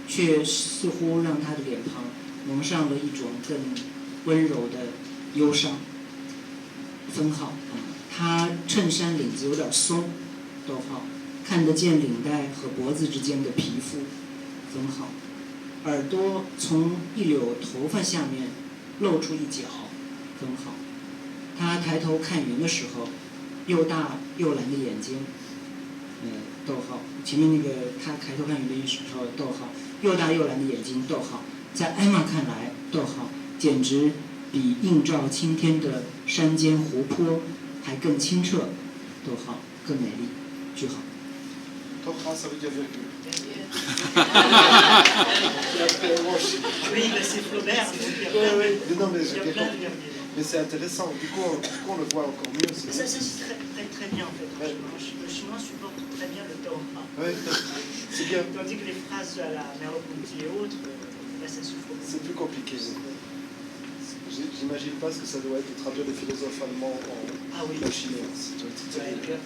却似乎让他的脸庞蒙上了一种更温柔的忧伤。分号。他衬衫领子有点松，逗号，看得见领带和脖子之间的皮肤，分号，耳朵从一绺头发下面露出一角，分号。他抬头看云的时候，又大又蓝的眼睛，逗号，前面那个他抬头看云的时候，逗号，又大又蓝的眼睛，逗号，在艾玛看来，逗号，简直比映照青天的山间湖泊还更清澈，逗号，更美丽，句号。逗号ça veut dire virgule. Oui, c'est Flaubert. Oui, non, mais c'est intéressant. Du coup, on le voit encore mieux. Ça c'est très bien en fait. Le chinois supporte très bien le Torah. Oui, c'est bien. Tandis que les phrases à la Merleau-Ponty et autres, là ça souffre. C'est plus compliqué. J'imagine pas ce que ça doit être de traduire des philosophes allemands en chinois. Ça doit être terrible.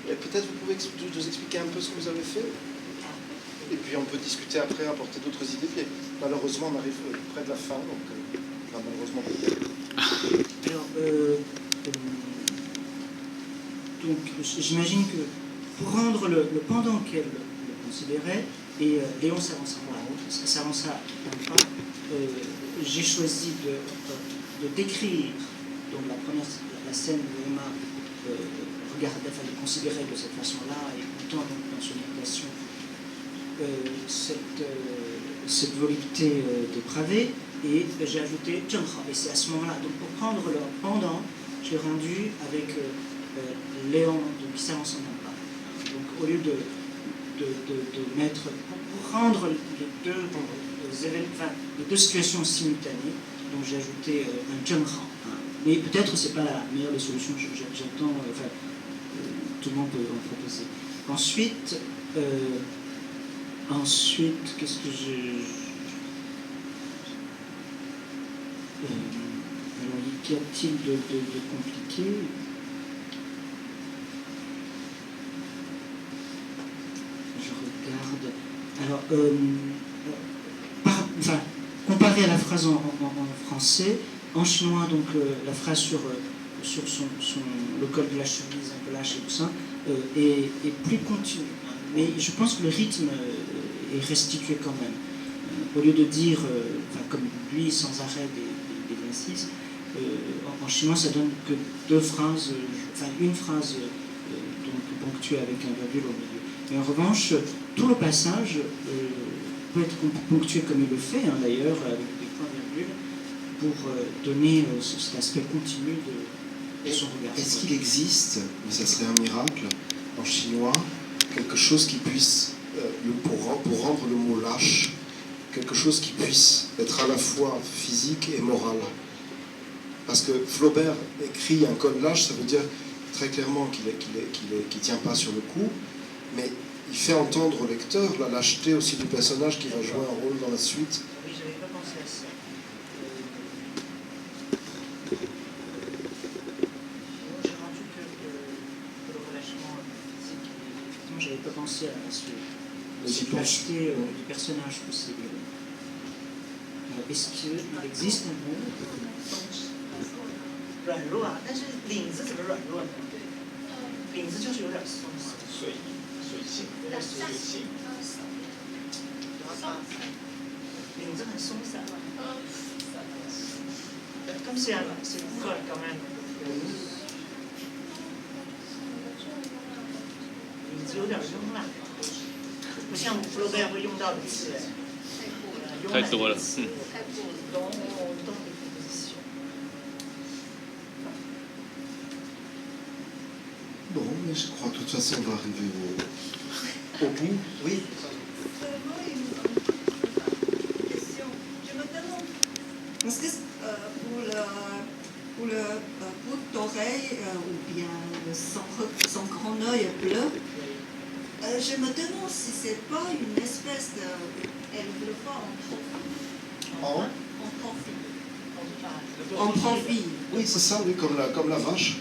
Et peut-être vous pouvez nous expliquer un peu ce que vous avez fait. Et puis on peut discuter après, apporter d'autres idées. Puis malheureusement, on arrive près de la fin, donc malheureusement. Alors, donc j'imagine que pour rendre le pendant qu'elle le considérait, et Léon s'avança un pas, j'ai choisi de décrire donc la scène où Emma regardait, enfin, le considérait de cette façon-là, et pourtant dans son imitation cette volupté dépravée, et j'ai ajouté Zhenghao. Et c'est à ce moment-là, donc pour prendre leur pendant, je l'ai rendu avec Léon qui s'avance en pas. Donc au lieu de mettre, pour rendre les deux situations simultanées, donc j'ai ajouté un Zhenghao. Mais peut-être c'est pas la meilleure des solutions, j'attends, tout le monde peut en proposer. Ensuite, qu'est-ce que j'ai... alors, qu'y a-t-il de compliqué? Je regarde. Alors, comparé à la phrase en français, en chinois, donc la phrase sur le col de la chemise un peu lâche et tout ça, est plus continue. Mais je pense que le rythme est restitué quand même. Au lieu de dire, comme lui, sans arrêt des 26, en chinois, ça donne que deux phrases, une phrase donc ponctuée avec un virgule au milieu. Mais en revanche, tout le passage peut être ponctué comme il le fait, d'ailleurs, avec des points-virgules, pour donner cet aspect continu de son regard. Est-ce qu'il existe, mais ça serait un miracle, en chinois, quelque chose qui puisse, pour rendre le mot lâche, quelque chose qui puisse être à la fois physique et moral? Parce que Flaubert écrit un col lâche, ça veut dire très clairement qu'il tient pas sur le coup, mais il fait entendre au lecteur la lâcheté aussi du personnage qui va jouer un rôle dans la suite. Oui, je n'avais pas pensé à ça. J'ai rendu que le relâchement physique, effectivement, je n'avais pas pensé à cette lâcheté du personnage possible. Est-ce qu'il existe un mot 软弱啊，但是领子怎么软弱呢？领子就是有点松散，水性，有点水性。領子很鬆散。咁c'est une colle quand même。領子有點慵懶，不像弗洛貝爾會用到的詞。太多了。Bon, mais je crois que de toute façon, on va arriver au bout. Oui. Seulement une question. Je me demande, parce que pour le bout d'oreille ou bien son grand œil bleu, je me demande si c'est pas une espèce de... Elle ne le voit en profil. Oui, c'est ça, oui, comme la vache.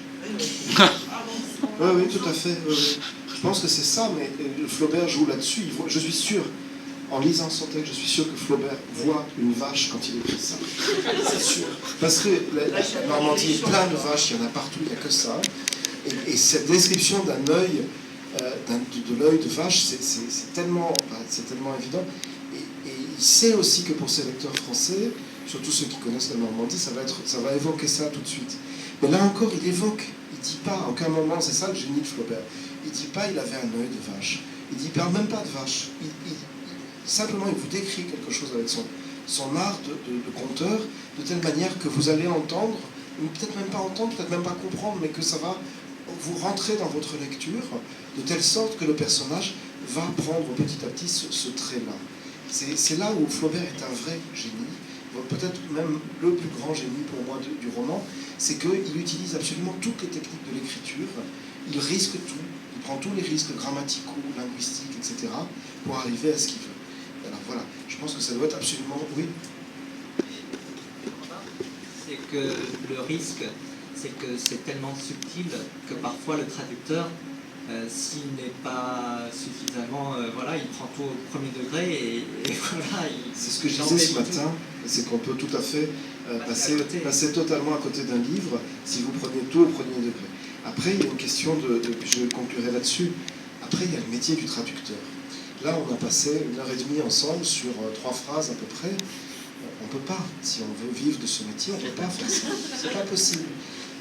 Oui, tout à fait. Oui. Je pense que c'est ça, mais Flaubert joue là-dessus. Je suis sûr, en lisant son texte, je suis sûr que Flaubert voit une vache quand il écrit ça. C'est sûr. Parce que la Normandie est plein de vaches, il y en a partout, il n'y a que ça. Et cette description d'un œil, de l'œil de vache, c'est tellement évident. Et il sait aussi que pour ses lecteurs français, surtout ceux qui connaissent la Normandie, ça va évoquer ça tout de suite. Mais là encore, il évoque, il ne dit pas, à aucun moment, c'est ça le génie de Flaubert, il ne dit pas il avait un œil de vache, il ne parle même pas de vache, simplement il vous décrit quelque chose avec son art de conteur, de telle manière que vous allez entendre, peut-être même pas entendre, peut-être même pas comprendre, mais que ça va vous rentrer dans votre lecture, de telle sorte que le personnage va prendre petit à petit ce trait-là. C'est là où Flaubert est un vrai génie, peut-être même le plus grand génie pour moi du roman, c'est qu'il utilise absolument toutes les techniques de l'écriture, il risque tout, il prend tous les risques grammaticaux, linguistiques, etc., pour arriver à ce qu'il veut. Alors voilà, je pense que ça doit être absolument... Oui. C'est que le risque, c'est que c'est tellement subtil que parfois le traducteur S'il n'est pas suffisamment, voilà, il prend tout au premier degré et voilà. C'est ce que je disais ce matin, c'est qu'on peut tout à fait passer totalement à côté d'un livre si vous prenez tout au premier degré. Après, il y a une question je conclurai là-dessus, après il y a le métier du traducteur. Là, on a passé 1h30 ensemble sur 3 phrases à peu près. On ne peut pas, si on veut vivre de ce métier, on ne peut pas faire ça. C'est pas possible.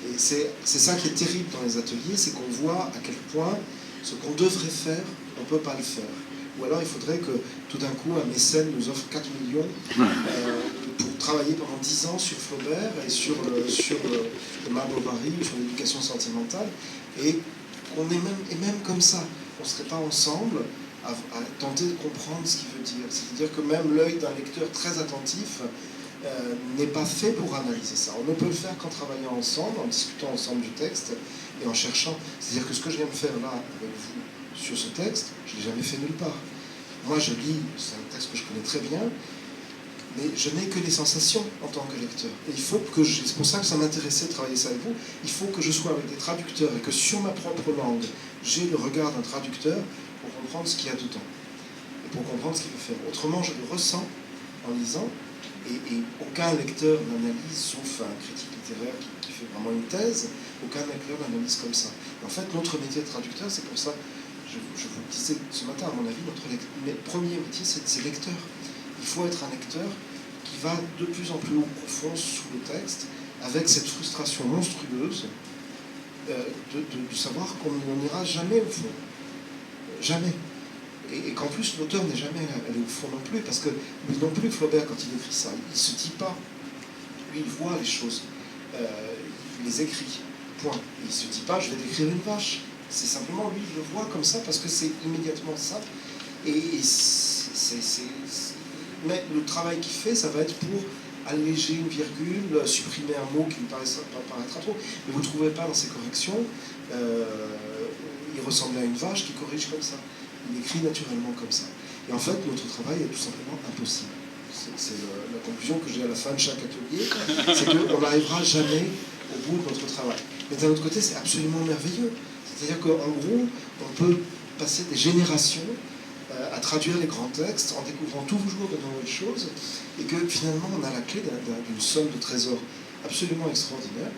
Et c'est ça qui est terrible dans les ateliers, c'est qu'on voit à quel point ce qu'on devrait faire, on ne peut pas le faire. Ou alors il faudrait que tout d'un coup un mécène nous offre 4 millions pour travailler pendant 10 ans sur Flaubert et sur le Marbre Barry, sur l'éducation sentimentale. Et même comme ça, on ne serait pas ensemble à tenter de comprendre ce qu'il veut dire. C'est-à-dire que même l'œil d'un lecteur très attentif n'est pas fait pour analyser ça. On ne peut le faire qu'en travaillant ensemble, en discutant ensemble du texte et en cherchant. C'est-à-dire que ce que je viens de faire là avec vous sur ce texte, je ne l'ai jamais fait nulle part. Moi je lis, c'est un texte que je connais très bien, mais je n'ai que les sensations en tant que lecteur. Et il faut que c'est pour ça que ça m'intéressait de travailler ça avec vous, il faut que je sois avec des traducteurs et que sur ma propre langue, j'ai le regard d'un traducteur pour comprendre ce qu'il y a dedans et pour comprendre ce qu'il veut faire. Autrement, je le ressens en lisant, et aucun lecteur n'analyse, sauf un critique littéraire qui fait vraiment une thèse, aucun lecteur n'analyse comme ça. Et en fait, notre métier de traducteur, c'est pour ça, je vous le disais ce matin, à mon avis, notre premier métier, c'est lecteur. Il faut être un lecteur qui va de plus en plus au profond sous le texte, avec cette frustration monstrueuse de savoir qu'on n'ira jamais au fond. Jamais. Et qu'en plus, l'auteur n'est jamais allé au fond non plus, parce que lui non plus, Flaubert, quand il écrit ça, il ne se dit pas. Lui, il voit les choses. Il les écrit. Point. Et il ne se dit pas, je vais décrire une vache. C'est simplement, lui, il le voit comme ça, parce que c'est immédiatement ça. Mais le travail qu'il fait, ça va être pour alléger une virgule, supprimer un mot qui ne paraîtra trop. Mais vous ne trouvez pas dans ses corrections, il ressemblait à une vache qui corrige comme ça. Il écrit naturellement comme ça. Et en fait, notre travail est tout simplement impossible. C'est la conclusion que j'ai à la fin de chaque atelier, c'est qu'on n'arrivera jamais au bout de notre travail. Mais d'un autre côté, c'est absolument merveilleux. C'est-à-dire qu'en gros, on peut passer des générations à traduire les grands textes en découvrant toujours de nouvelles choses, et que finalement, on a la clé d'une somme de trésors absolument extraordinaire.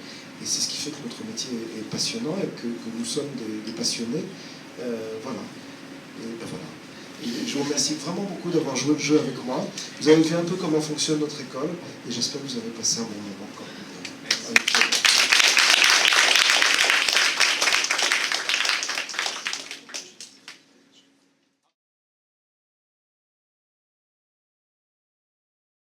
Et c'est ce qui fait que notre métier est passionnant et que nous sommes des passionnés. Voilà. Et ben voilà. Et je vous remercie vraiment beaucoup d'avoir joué le jeu avec moi. Vous avez vu un peu comment fonctionne notre école et j'espère que vous avez passé un bon moment.